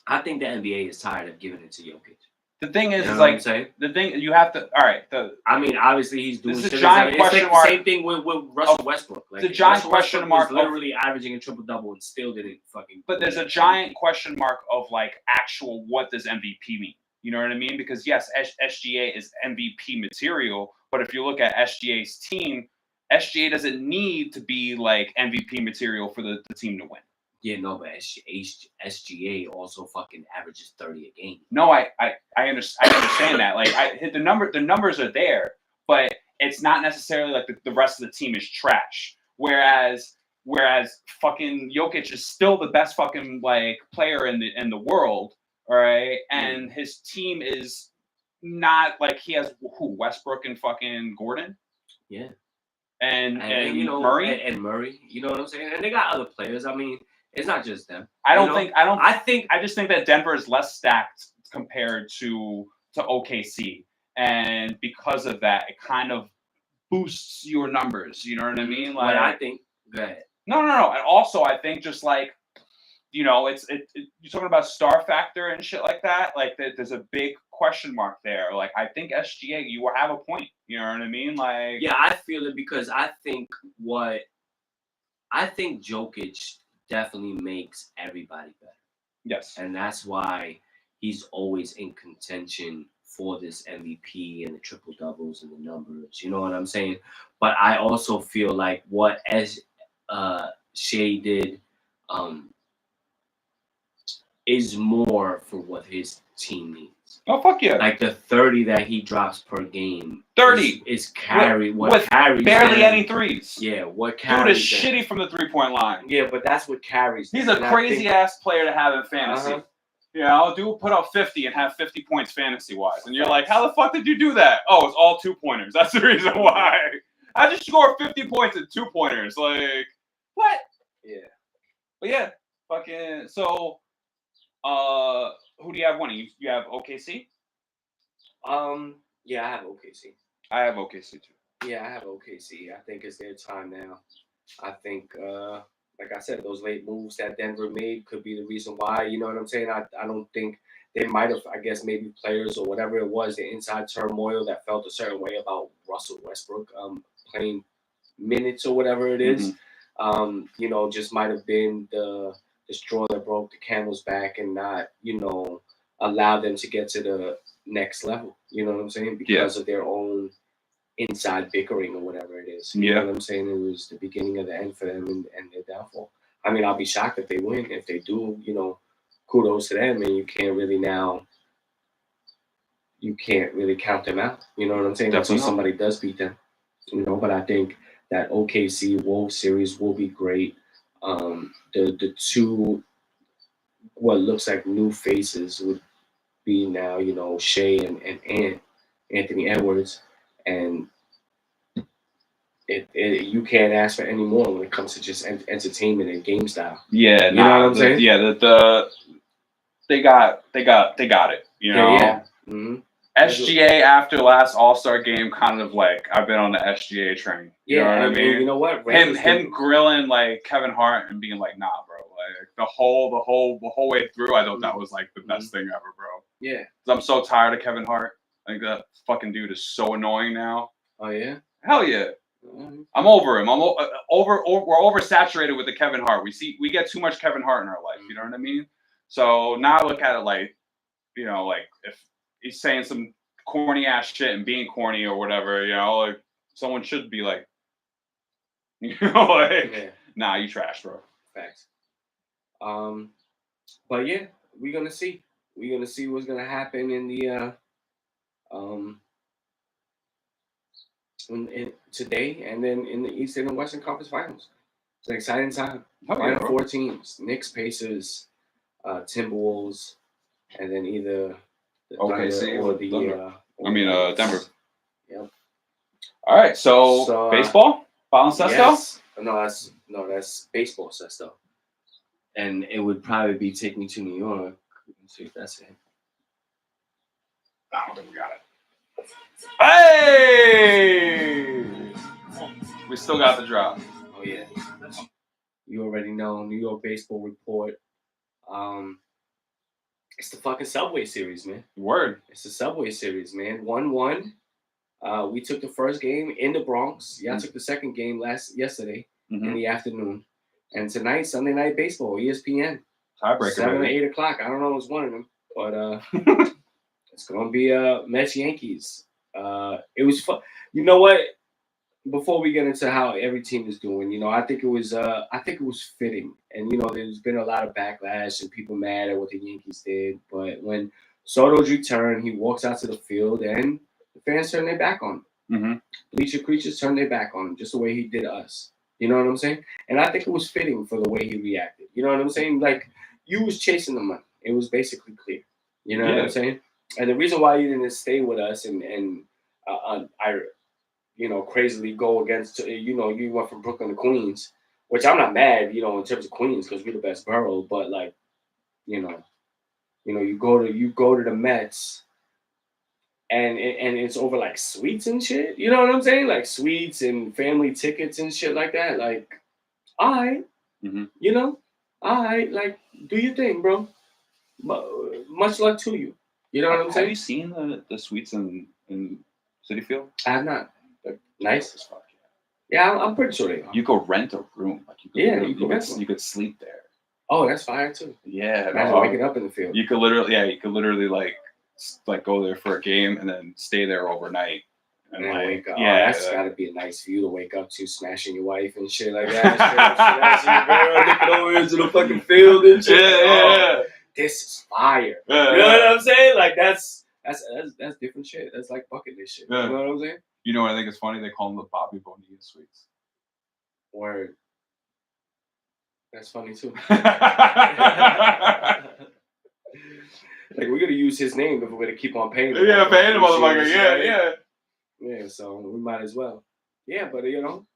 I think the NBA is tired of giving it to Jokic. The thing is, like, the thing you have to. All right. I mean, obviously, he's doing. This is a giant question mark. Same thing with Russell Westbrook. Like, the giant question mark. Literally averaging a triple double and still didn't fucking. But there's a giant question mark of like actual what does MVP mean? You know what I mean? Because yes, SGA is MVP material, but if you look at SGA's team, SGA doesn't need to be like MVP material for the team to win. Yeah, no, but SGA also fucking averages 30 a game. No, I understand that. Like the numbers are there, but it's not necessarily like the rest of the team is trash. Whereas fucking Jokic is still the best fucking like player in the world, all right? And his team is not like he has Westbrook and fucking Gordon. Yeah. And you know Murray and Murray, you know what I'm saying? And they got other players. I mean, it's not just them. I just think that Denver is less stacked compared to OKC, and because of that, it kind of boosts your numbers. You know what I mean? Like I think. Go ahead. No. And also, I think just like you're talking about star factor and shit like that. Like there's a big question mark there. Like I think SGA, you have a point. You know what I mean? Like yeah, I feel it because I think Jokic definitely makes everybody better. Yes. And that's why he's alwaais in contention for this MVP and the triple doubles and the numbers. You know what I'm saying? But I also feel like what Shea did is more for what his team needs. Oh fuck yeah! Like the 30 that he drops per game. 30 is carry with carries barely them. Any threes. Yeah, what carries? Dude is shitty from the 3-point line. Yeah, but that's what carries. He's a crazy ass player to have in fantasy. You know, dude put up 50 and have 50 points fantasy wise, and you're like, how the fuck did you do that? Oh, it's all 2-pointers. That's the reason why. I just scored 50 points and 2-pointers. Like what? Yeah, but yeah, fucking so. Who do you have winning? You have OKC? Yeah, I have OKC. I have OKC too. Yeah, I have OKC. I think it's their time now. I think, like I said, those late moves that Denver made could be the reason why. You know what I'm saying? I don't think they might have, I guess, maybe players or whatever it was, the inside turmoil that felt a certain way about Russell Westbrook playing minutes or whatever it is. You know, just might have been the straw that broke the camel's back and not, you know, allow them to get to the next level. You know what I'm saying? Because of their own inside bickering or whatever it is. You know what I'm saying? It was the beginning of the end for them and their downfall. I mean, I'll be shocked if they win. If they do, you know, kudos to them. And you can't really count them out. You know what I'm saying? Until somebody does beat them. You know, but I think that OKC Wolves series will be great. The two what looks like new faces would be now, you know, Shea and Anthony Edwards, and you can't ask for any more when it comes to just entertainment and game style. Yeah, you know what I'm saying? Yeah, they got it. You know, yeah. Mm-hmm. SGA after last All-Star game, kind of like I've been on the SGA train. You know what I mean? And you know what? Him grilling like Kevin Hart and being like, "Nah, bro." Like the whole way through, I thought that was like the best thing ever, bro. Yeah. 'Cause I'm so tired of Kevin Hart. I think that fucking dude is so annoying now. Oh yeah. Hell yeah. I'm over him. We're oversaturated with the Kevin Hart. We get too much Kevin Hart in our life. You know what I mean? So now I look at it like, you know, like if he's saying some corny ass shit and being corny or whatever, you know, like someone should be like, you know, like, nah, you trash, bro. Facts. But yeah, we're gonna see. We're gonna see what's gonna happen in the today and then in the Eastern and Western Conference Finals. It's an exciting time. Final four teams: Knicks, Pacers, Timberwolves, and then either the OKC or the Denver. Yep. All right, so baseball, baloncesto. Yes. No, that's baseball, Sesto. And it would probably be Take Me to New York. Let's see if that's it. I don't think we got it. Hey! We still got the drop. Oh yeah. You already know, New York Baseball Report. It's the fucking Subway Series, man. Word. It's the Subway Series, man. 1-1. We took the first game in the Bronx. Y'all took the second game yesterday in the afternoon. And tonight, Sunday Night Baseball, ESPN. Tiebreaker, 7 or 8 o'clock. I don't know who's one of them. But it's going to be Mets Yankees. It was fun. You know what? Before we get into how every team is doing, you know, I think it was fitting. And, you know, there's been a lot of backlash and people mad at what the Yankees did. But when Soto's returned, he walks out to the field and the fans turn their back on him. Bleacher creatures turn their back on him, just the way he did us. You know what I'm saying? And I think it was fitting for the way he reacted. You know what I'm saying? Like, you was chasing the money. It was basically clear. You know what I'm saying? And the reason why you didn't stay with us and I, you know, crazily go against, you know, you went from Brooklyn to Queens, which I'm not mad, you know, in terms of Queens because we're the best borough. But like, you know, you go to the Mets. And it's over like suites and shit. You know what I'm saying? Like suites and family tickets and shit like that. Like, all right, you know, all right, like do your thing, bro. Much luck to you. You know what I'm saying? Have you seen the suites in Citi Field? I have not. They're nice as fuck. Yeah, I'm pretty sure they are. You could rent a room. Like you could sleep there. Oh, that's fire too. Yeah, imagine waking up in the field. You could literally like go there for a game and then stay there overnight and then wake up. Yeah, that's gotta be a nice view to wake up to, smashing your wife and shit like that. Smashing your girl, looking over into the fucking field and shit. Yeah. This is fire. You know what I'm saying? Like that's different shit. That's like bucket list shit. You know what I'm saying? You know what I think is funny? They call them the Bobby Bonilla suites. Word. That's funny too. Like we're gonna use his name if we're gonna keep on paying him. Yeah, paying him, motherfucker. Yeah. So we might as well. Yeah, but you know,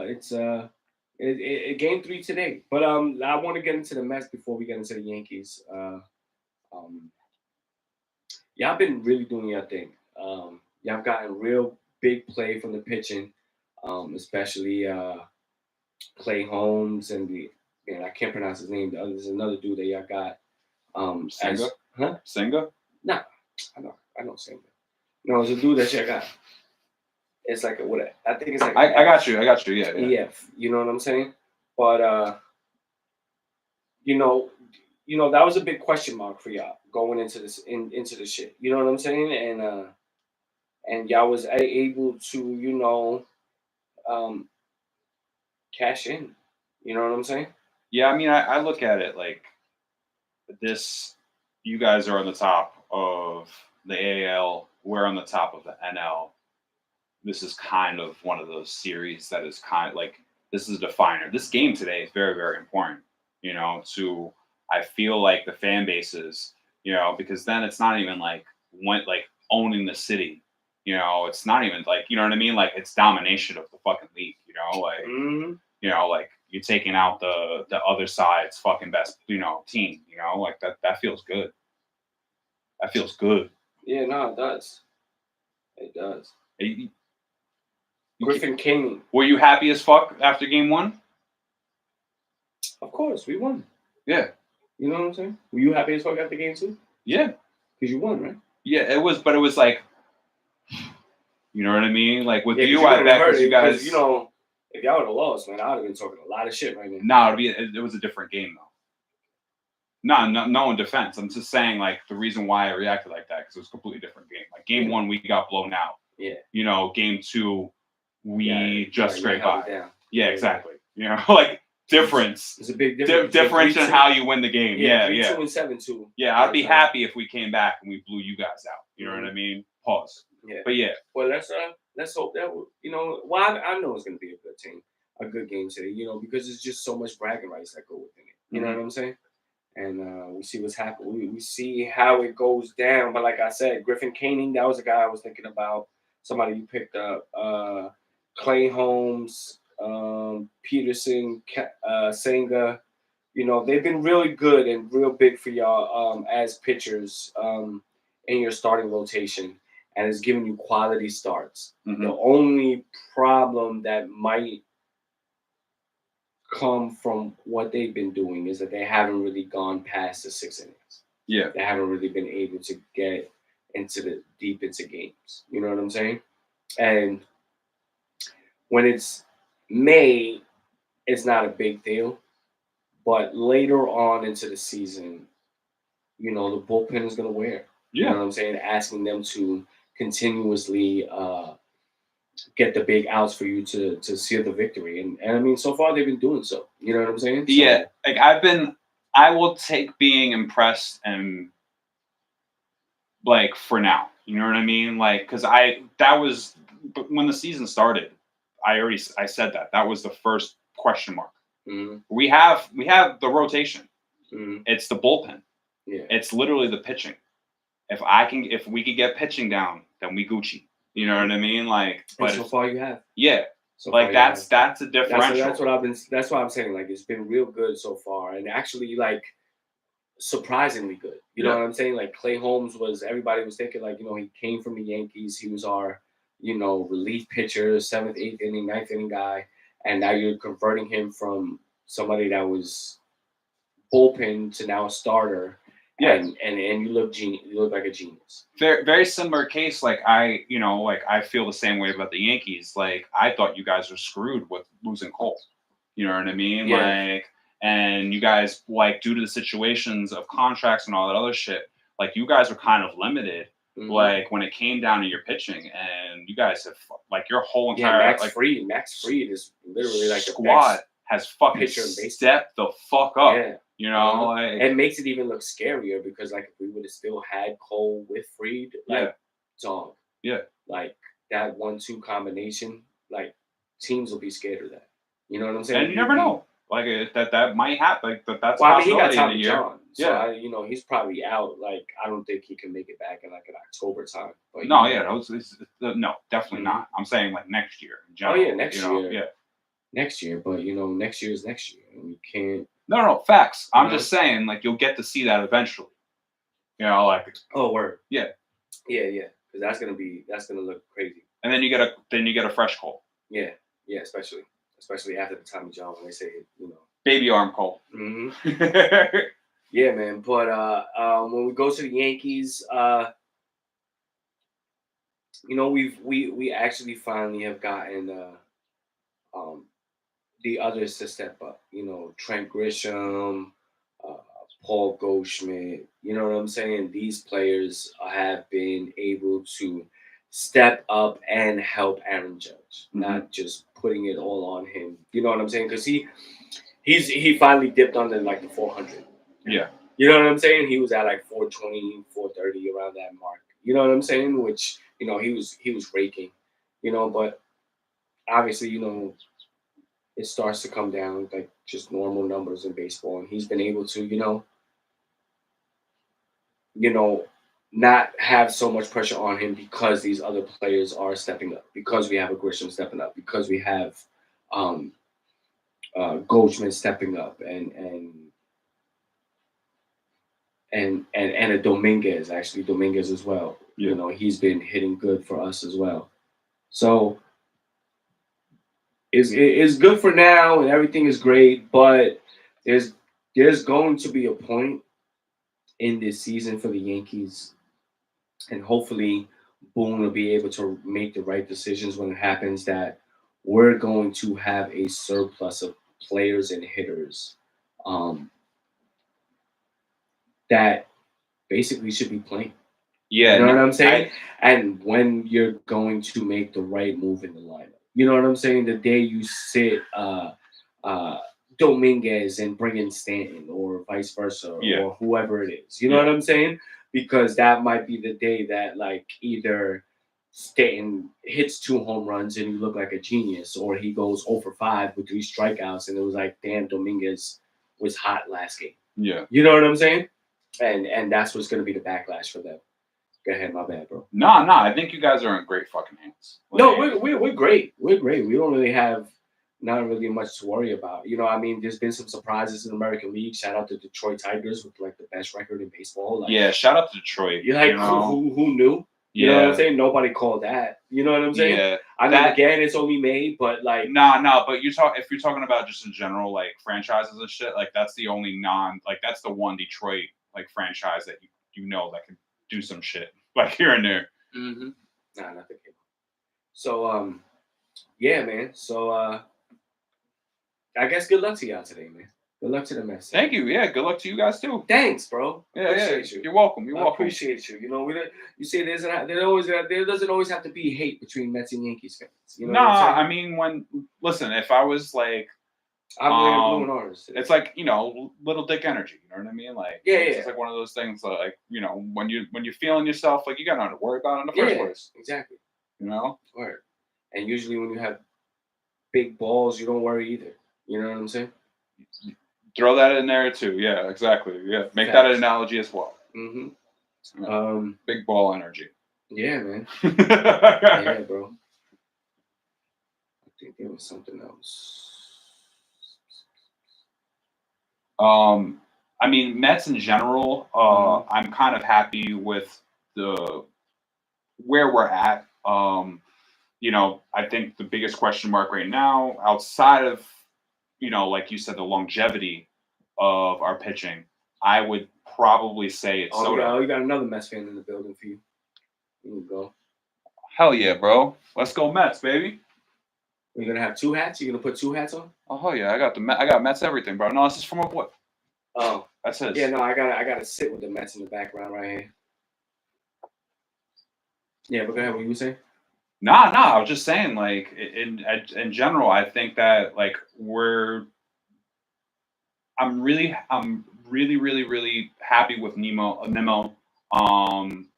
it's game 3 today. But I want to get into the Mets before we get into the Yankees. Y'all been really doing your thing. Y'all gotten real big play from the pitching, especially Clay Holmes and I can't pronounce his name. There's another dude that y'all got. Senga? Senga? Nah, I know Senga. No, it's a dude that y'all got. It's like I think it's like I got you. Yeah. EF. You know what I'm saying? But you know, that was a big question mark for y'all going into this into the shit. You know what I'm saying? And y'all was able to cash in. You know what I'm saying? Yeah, I mean, I look at it like this. You guys are on the top of the AL. We're on the top of the NL. This is kind of one of those series that is kind of like, this is a definer. This game today is very, very important, to, I feel like the fan bases, because then it's not even like owning the city, it's not even like, you know what I mean? Like it's domination of the fucking league, like you're taking out the other side's fucking best, team, like that feels good. That feels good. Yeah, no, it does. It does. Griffin King. Were you happy as fuck after game 1? Of course, we won. Yeah. You know what I'm saying? Were you happy as fuck after game 2? Yeah. Because you won, right? Yeah, it was like, you know what I mean? Like with you, I bet because you guys, if y'all would have lost, man, I would have been talking a lot of shit right now. No, it was a different game though. No in defense. I'm just saying like the reason why I reacted like that because it was a completely different game. Like game 1, we got blown out. Yeah. Game 2, we just straight by. Yeah, exactly. Like difference. It's a big difference. Difference in how you win the game. Yeah. 3-2 and 7-2. Yeah, I'd be happy if we came back and we blew you guys out. You know what I mean? Pause. Yeah. But yeah. Well, let's hope that I know it's gonna be a good team, a good game today. Because it's just so much bragging rights that go within it. You know what I'm saying? And we see what's happening. We see how it goes down. But like I said, Griffin Canning, that was a guy I was thinking about. Somebody you picked up. Clay Holmes, Peterson, Senga. They've been really good and real big for y'all as pitchers in your starting rotation, and it's giving you quality starts. Mm-hmm. The only problem that might come from what they've been doing is that they haven't really gone past the 6 innings. Yeah. They haven't really been able to get deep into games. You know what I'm saying? And when it's May, it's not a big deal. But later on into the season, the bullpen is going to wear. Yeah. You know what I'm saying? Asking them to continuously get the big outs for you to seal the victory. And I mean, so far they've been doing so. You know what I'm saying? Yeah. Like I will take being impressed and like for now. You know what I mean? Like, because when the season started, I said that was the first question mark. Mm-hmm. We have the rotation. Mm-hmm. It's the bullpen. Yeah. It's literally the pitching. If we could get pitching down, then we Gucci. You know what I mean? Like, but so far you have. Yeah. So like that's a differential. That's what I'm saying. Like it's been real good so far, and actually like surprisingly good. You know what I'm saying? Like Clay Holmes everybody was thinking like he came from the Yankees. He was our relief pitcher, 7th, 8th inning, 9th inning guy, and now you're converting him from somebody that was bullpen to now a starter. Yeah, and you look genius. You look like a genius. Very, very similar case. Like I feel the same way about the Yankees. Like I thought you guys were screwed with losing Cole. You know what I mean? Yeah. Like, and you guys due to the situations of contracts and all that other shit, like you guys were kind of limited. Mm-hmm. Like when it came down to your pitching, and you guys have your whole entire Max Fried is literally like squad has fucking stepped the fuck up. Yeah. It makes it even look scarier because if we would have still had Cole with Fried, dog. Yeah. Like that 1-2 combination, teams will be scared of that. You know what I'm saying? And you never know. Like that might happen. Like that's he got Tommy John. So yeah. He's probably out. Like I don't think he can make it back in an October time. But no, no, definitely not. I'm saying next year. In general, next year. Yeah. Next year, but next year is next year, and we can't. No, facts. I'm just saying, you'll get to see that eventually. Oh, word. Yeah. Yeah. because that's gonna look crazy. And then you get a fresh Cole. Yeah, especially after the Tommy John when they say, Baby arm Cole. Mm-hmm. Yeah, man. But when we go to the Yankees, we actually finally have gotten the others to step up. Trent Grisham, Paul Goldschmidt. You know what I'm saying? These players have been able to step up and help Aaron Judge, not just putting it all on him. You know what I'm saying? Because he finally dipped under like the 400. Yeah. You know what I'm saying? He was at like 420, 430 around that mark. You know what I'm saying? Which, he was raking, but obviously, it starts to come down like just normal numbers in baseball. And he's been able to, not have so much pressure on him because these other players are stepping up, because we have a Grisham stepping up, because we have Goldschmidt stepping up and a Dominguez as well. Yeah. He's been hitting good for us as well. So it's good for now and everything is great, but there's going to be a point in this season for the Yankees, and hopefully Boone will be able to make the right decisions when it happens, that we're going to have a surplus of players and hitters that basically should be playing. Yeah. You know what I'm saying? And when you're going to make the right move in the lineup. You know what I'm saying? The day you sit Dominguez and bring in Stanton, or vice versa, or whoever it is. You know what I'm saying? Because that might be the day that, like, either Stanton hits 2 home runs and you look like a genius, or he goes 0 for 5 with 3 strikeouts and it was like, damn, Dominguez was hot last game. Yeah. You know what I'm saying? And that's what's going to be the backlash for them. Go ahead, my bad, bro. No, I think you guys are in great fucking hands. No, we're great. We're great. We don't really have not really much to worry about. There's been some surprises in the American League. Shout out to Detroit Tigers with like the best record in baseball. Like, yeah, shout out to Detroit. You're like, who knew? You know what I'm saying? Nobody called that. You know what I'm saying? Yeah. Again, it's only May, but like, no. But if you're talking about just in general, like franchises and shit, like that's the only that's the one Detroit like franchise that that can do some shit like here and there. Mm-hmm. Nah, nothing. So yeah, man. So I guess good luck to y'all today, man. Good luck to the Mets. Thank you. Yeah, good luck to you guys too. Thanks, bro. Yeah, appreciate you. You're welcome. I appreciate you. You say there doesn't always have to be hate between Mets and Yankees fans. I mean, if I was like, I'm wearing blue and orange today. It's like, little dick energy. You know what I mean? Like, it's like one of those things. Like, when you're feeling yourself, like you got nothing to worry about in the first place. Exactly. Word. And usually when you have big balls, you don't worry either. You know what I'm saying? Throw that in there too. Yeah, exactly. Yeah, make that an analogy as well. Mm-hmm. Yeah. Big ball energy. Yeah, man. Yeah, bro. I think there was something else. I mean, Mets in general. I'm kind of happy with where we're at. I think the biggest question mark right now, outside of, like you said, the longevity of our pitching, I would probably say it's Soto. Yeah, you got another Mets fan in the building for you. Here you go. Hell yeah, bro. Let's go Mets, baby. You're gonna have 2 hats? You're gonna put 2 hats on? Oh hell yeah, I got Mets everything, bro. No, this is from my boy. Oh. That's his. Yeah, no, I gotta sit with the Mets in the background right here. Yeah, but go ahead, what you were saying? Nah, I was just saying, like, in general, I think that, like, I'm really, really happy with Nemo. I'm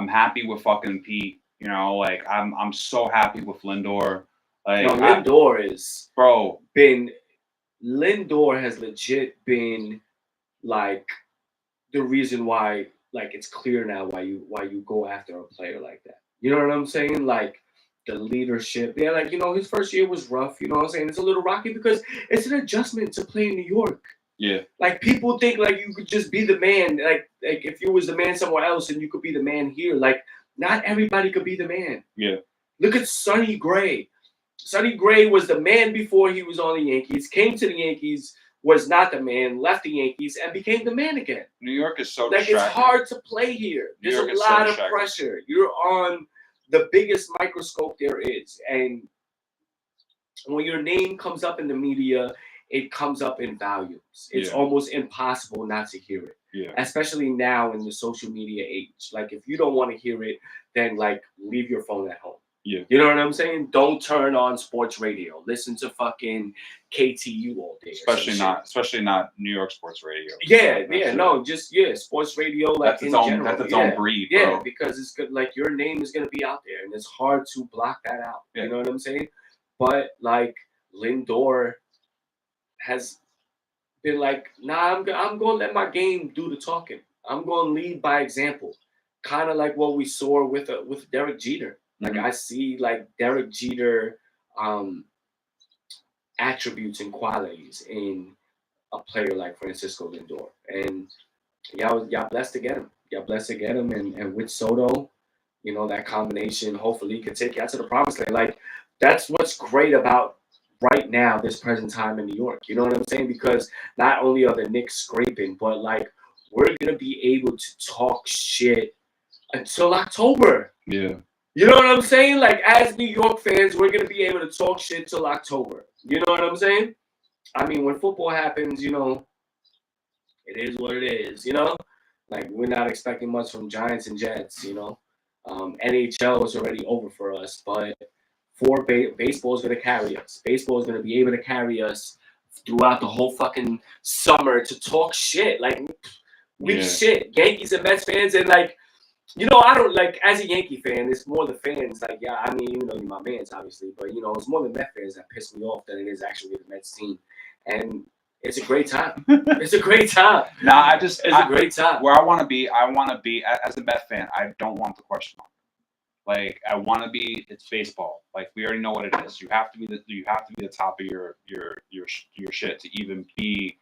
happy with fucking Pete. Like, I'm so happy with Lindor. Like, Lindor has legit been like the reason why, like, it's clear now why you go after a player like that. You know what I'm saying? Like, the leadership. Yeah, like, his first year was rough. You know what I'm saying? It's a little rocky because it's an adjustment to play in New York. Yeah. Like, people think like you could just be the man. Like if you was the man somewhere else and you could be the man here. Like, Not everybody could be the man. Yeah. Look at Sonny Gray. Sonny Gray was the man before he was on the Yankees, came to the Yankees, was not the man, left the Yankees, and became the man again. New York is so like, distracting. it's hard to play here. New There's York a is so lot of distracting. pressure. You're on the biggest microscope there is. And when your name comes up in the media, it comes up in volumes. It's almost impossible not to hear it. Yeah. Especially now in the social media age. Like, if you don't want to hear it, then, like, leave your phone at home. Yeah. You know what I'm saying? Don't turn on sports radio. Listen to fucking KTU all day. Especially not New York sports radio. Sports radio. Like, that's its own breed, bro. Yeah, because it's good. Like, your name is gonna be out there, and it's hard to block that out. Yeah. You know what I'm saying? But like, Lindor has been like, nah, I'm gonna let my game do the talking. I'm gonna lead by example. Kind of like what we saw with Derek Jeter. Like, I see, like, Derek Jeter attributes and qualities in a player like Francisco Lindor. And y'all blessed to get him. Y'all blessed to get him. And with Soto, you know, that combination hopefully could take you out to the promised land. Like, that's what's great about right now, this present time in New York. You know what I'm saying? Because not only are the Knicks scraping, but, like, we're going to be able to talk shit until October. Yeah. You know what I'm saying? Like, as New York fans, we're going to be able to talk shit till October. You know what I'm saying? I mean, when football happens, you know, it is what it is, you know? Like, we're not expecting much from Giants and Jets, you know? NHL is already over for us, but baseball is going to carry us. Baseball is going to be able to carry us throughout the whole fucking summer to talk shit. Like, shit. Yankees and Mets fans, and, like, you know, I don't, like, as a Yankee fan, it's more the fans, like, yeah, I mean, you know, you're my mans, obviously, but, you know, it's more the Mets fans that piss me off than it is actually the Mets team. And it's a great time. It's a great time. It's a great time. Where I want to be, as a Mets fan, I don't want the question mark. Like, I want to be, it's baseball. Like, we already know what it is. You have to be the top of your shit to even be,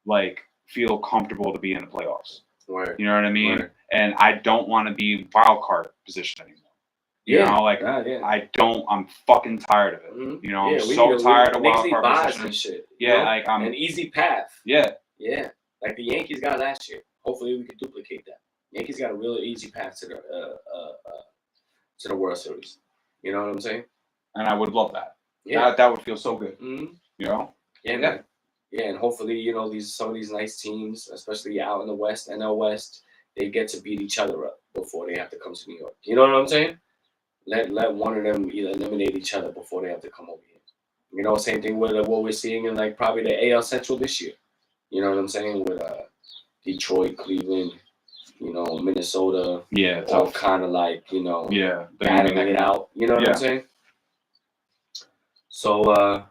like, feel comfortable to be in the playoffs. Word. You know what I mean? Word. And I don't want to be wild card position anymore. You know, like, I'm fucking tired of it. Mm-hmm. You know, I'm so tired of wild card position. And shit. Yeah, know? like, I'm an easy path. Yeah. Yeah. Like the Yankees got last year. Hopefully we can duplicate that. Yankees got a really easy path to the World Series. You know what I'm saying? And I would love that. Yeah. That would feel so good. Mm-hmm. You know? Yeah, man. Yeah, and hopefully, you know, some of these nice teams, especially out in the West, NL West, they get to beat each other up before they have to come to New York. You know what I'm saying? Let one of them either eliminate each other before they have to come over here. You know, same thing with what we're seeing in, like, probably the AL Central this year. You know what I'm saying? With Detroit, Cleveland, you know, Minnesota. Yeah, all kind of like, you know, battling it out. You know what I'm saying? So,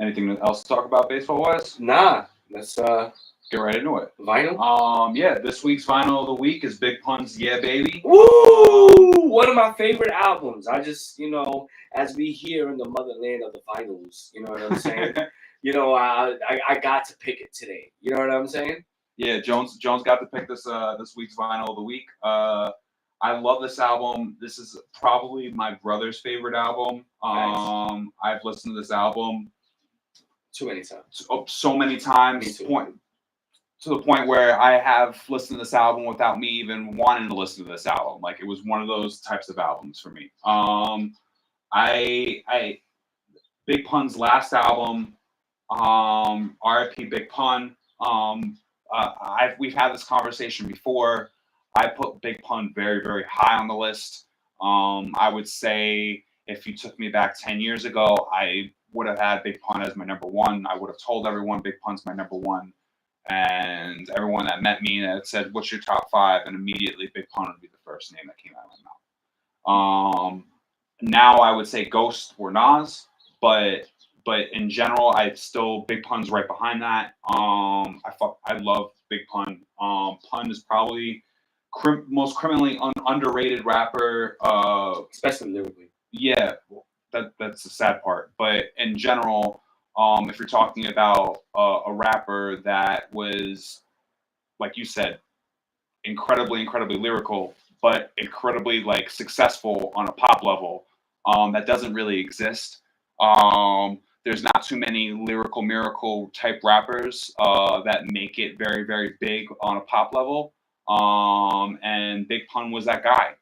anything else to talk about baseball-wise? Nah. Let's get right into it. Vinyl? Yeah, this week's Vinyl of the Week is Big Pun's Yeah Baby. Woo! One of my favorite albums. I just, you know, as we hear in the motherland of the vinyls, you know what I'm saying? You know, I got to pick it today. You know what I'm saying? Yeah, Jones got to pick this week's Vinyl of the Week. I love this album. This is probably my brother's favorite album. Nice. I've listened to this album too many times. So many times. To the point where I have listened to this album without me even wanting to listen to this album. Like, it was one of those types of albums for me. Big Pun's last album, R.I.P. Big Pun. We've had this conversation before. I put Big Pun very, very high on the list. I would say if you took me back 10 years ago, I would have had Big Pun as my number one. I would have told everyone Big Pun's my number one. And everyone that met me that said, "What's your top 5?" And immediately Big Pun would be the first name that came out of my mouth. Now I would say Ghost or Nas, but in general, Big Pun's right behind that. I love Big Pun. Pun is probably most criminally underrated rapper, especially lyrically. Yeah, that's the sad part. But in general, if you're talking about a rapper that was, like you said, incredibly lyrical, but incredibly like successful on a pop level. That doesn't really exist. There's not too many lyrical miracle type rappers that make it very, very big on a pop level. And Big Pun was that guy.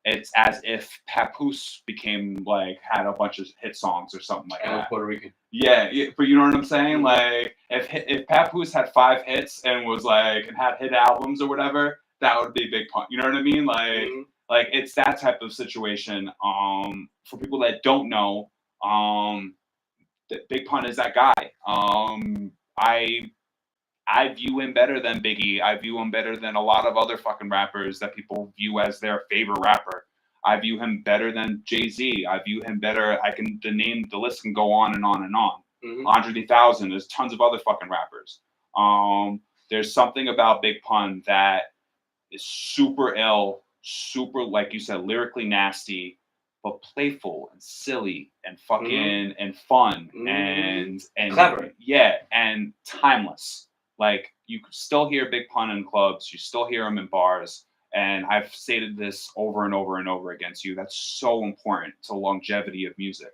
It's as if Papoose became like had a bunch of hit songs or something like that. Puerto Rican. Yeah, but you know what I'm saying? Like if Papoose had 5 hits and was like and had hit albums or whatever, that would be Big Pun. You know what I mean? Like it's that type of situation. For people that don't know, Big Pun is that guy. I view him better than Biggie. I view him better than a lot of other fucking rappers that people view as their favorite rapper. I view him better than Jay-Z. I view him better. The list can go on and on and on. Andre 3000. There's tons of other fucking rappers. There's something about Big Pun that is super ill, super, like you said, lyrically nasty, but playful and silly and fucking and fun and clever. Yeah, and timeless. Like you could still hear Big Pun in clubs, you still hear him in bars, and I've stated this over and over and over again to you. That's so important to longevity of music.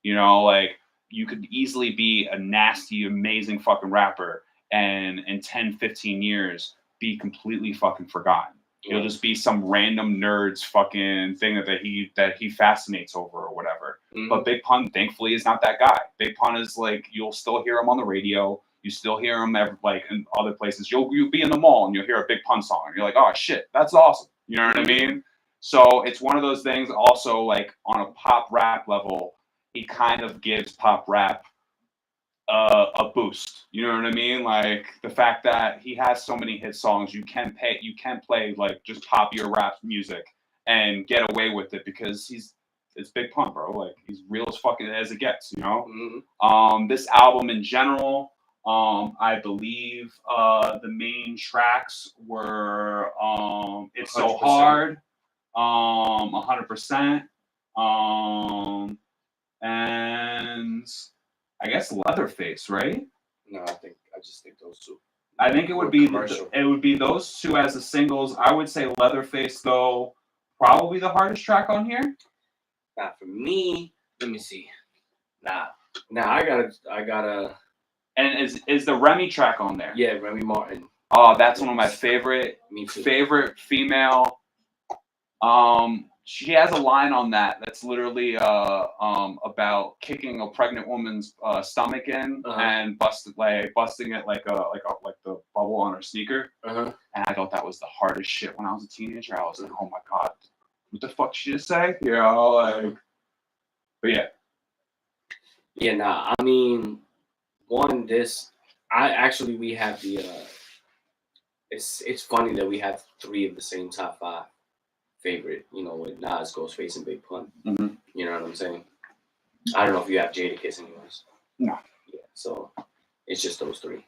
You know, like you could easily be a nasty, amazing fucking rapper, and in 10, 15 years be completely fucking forgotten. It'll just be some random nerd's fucking thing that he fascinates over or whatever. But Big Pun, thankfully, is not that guy. Big Pun is like, you'll still hear him on the radio. You still hear him like in other places. You'll be in the mall and you'll hear a Big Pun song and you're like, oh shit, that's awesome. You know what I mean? So it's one of those things. Also, like on a pop rap level, he kind of gives pop rap a boost. You know what I mean? Like the fact that he has so many hit songs, you can play like just popular rap music and get away with it because it's Big Pun, bro. Like he's real as fucking as it gets, you know? This album in general, I believe the main tracks were It's 100%. So Hard, 100%, and I guess Leatherface, right? No, I just think those two. I think it would be those two as the singles. I would say Leatherface though, probably the hardest track on here. Not for me. Let me see. Nah, I gotta. And is the Remy track on there? Yeah, Remy Martin. Oh, that's one of my favorite female. She has a line on that's literally about kicking a pregnant woman's stomach in and busting it like the bubble on her sneaker. And I thought that was the hardest shit when I was a teenager. I was like, oh my god, what the fuck did she just say? You know, like, but yeah. Yeah, nah. I mean, we have the. It's funny that we have 3 of the same top 5 favorite, you know, with Nas, Ghostface, and Big Pun. You know what I'm saying? I don't know if you have Jadakiss anyways. No. Yeah, so it's just those 3.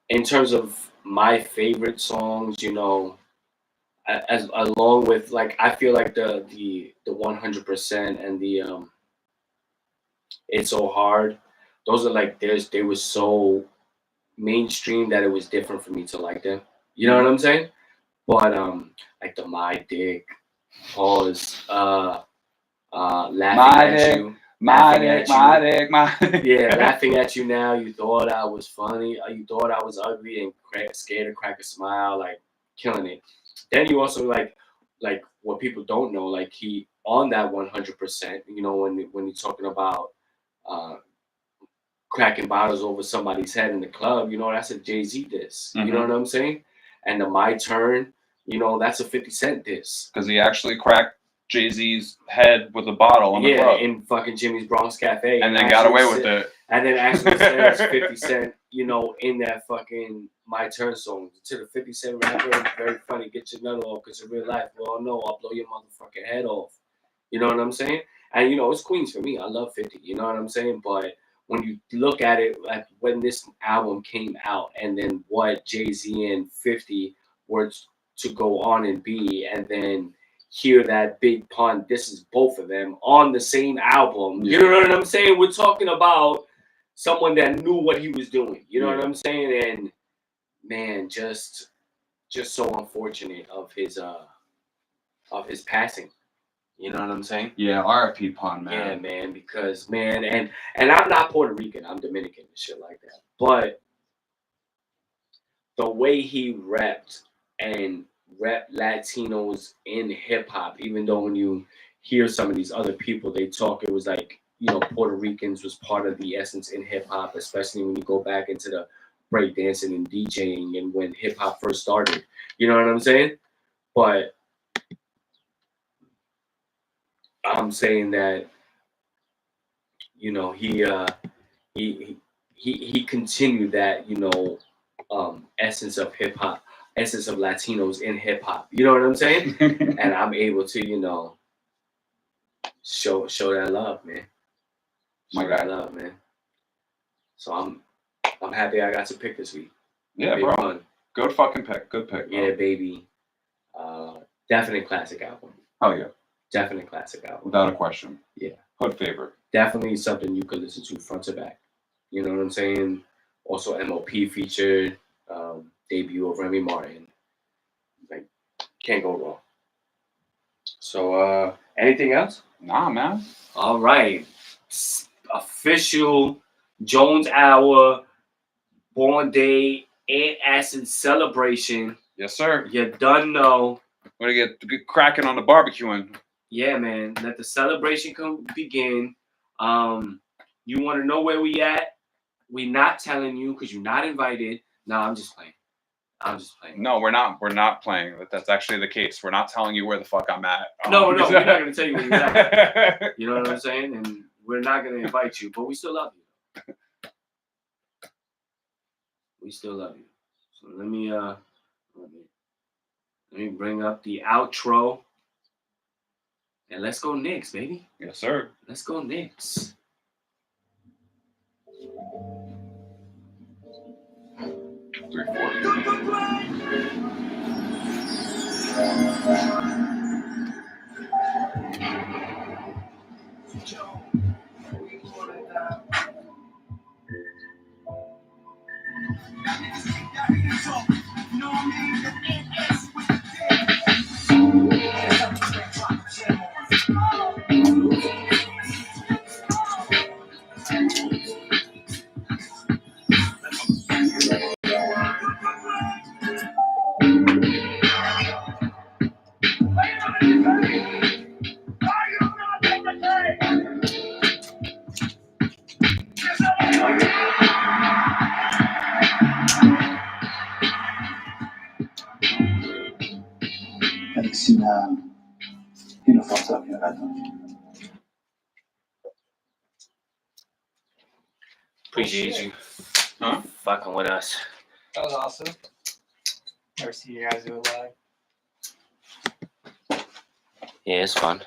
In terms of my favorite songs, you know, as along with like I feel like the 100% and the It's So Hard, those are like they were so mainstream that it was different for me to like them. You know what I'm saying? But like the My Dick, Pause, Laughing at You. Yeah, Laughing at You Now. You thought I was funny. You thought I was ugly and scared to crack a smile. Like killing it. Then you also like what people don't know. Like he on that 100%. You know when you're talking about cracking bottles over somebody's head in the club. You know that's a Jay-Z diss. You know what I'm saying? And the My Turn, you know, that's a 50 Cent diss. Because he actually cracked Jay-Z's head with a bottle in the club. In fucking Jimmy's Bronx Cafe. And then got away with it. And then actually says 50 Cent, you know, in that fucking My Turn song. To the 50 Cent rapper, very funny, get your nut off, because in real life, we all know I'll blow your motherfucking head off. You know what I'm saying? And, you know, it's Queens for me. I love 50, you know what I'm saying? But when you look at it, like when this album came out and then what Jay-Z and 50 were to go on and be, and then hear that Big Pun, this is both of them on the same album. You know what I'm saying? We're talking about someone that knew what he was doing. You know what I'm saying? And man, just just so unfortunate of his passing. You know what I'm saying? Yeah, R.I.P. Pun, man. Yeah, man, because man, and I'm not Puerto Rican, I'm Dominican and shit like that. But the way he repped Latinos in hip hop, even though when you hear some of these other people, they talk, it was like, you know, Puerto Ricans was part of the essence in hip hop, especially when you go back into the breakdancing and DJing and when hip hop first started. You know what I'm saying? But I'm saying that, you know, he continued that, you know, essence of hip hop, essence of Latinos in hip hop. You know what I'm saying? And I'm able to, you know, show that love, man. My guy. That love, man. So I'm happy I got to pick this week. Yeah, Big bro. fun. Good fucking pick. Good pick. Bro. Yeah, baby. Definite classic album. Oh yeah. Definite classic album. Without a question. Yeah. Hood favorite. Definitely something you could listen to front to back. You know what I'm saying? Also MOP featured, debut of Remy Martin. Like, can't go wrong. So anything else? Nah, man. All right. Official Jones Hour Born Day and Acid celebration. Yes, sir. You done know. We're gonna get cracking on the barbecuing. Yeah, man. Let the celebration begin. You want to know where we at? We not telling you because you're not invited. No, I'm just playing. No, we're not. We're not playing. That's actually the case. We're not telling you where the fuck I'm at. No, we're not going to tell you where you're at. You know what I'm saying? And we're not going to invite you, but we still love you. We still love you. So let me bring up the outro. And let's go Knicks, baby. Yes, sir. Let's go Knicks. Alexina, you know what's up, you got Appreciate you. Huh? Fucking with us. That was awesome. Never seen you guys do it live. Yeah, it's fun.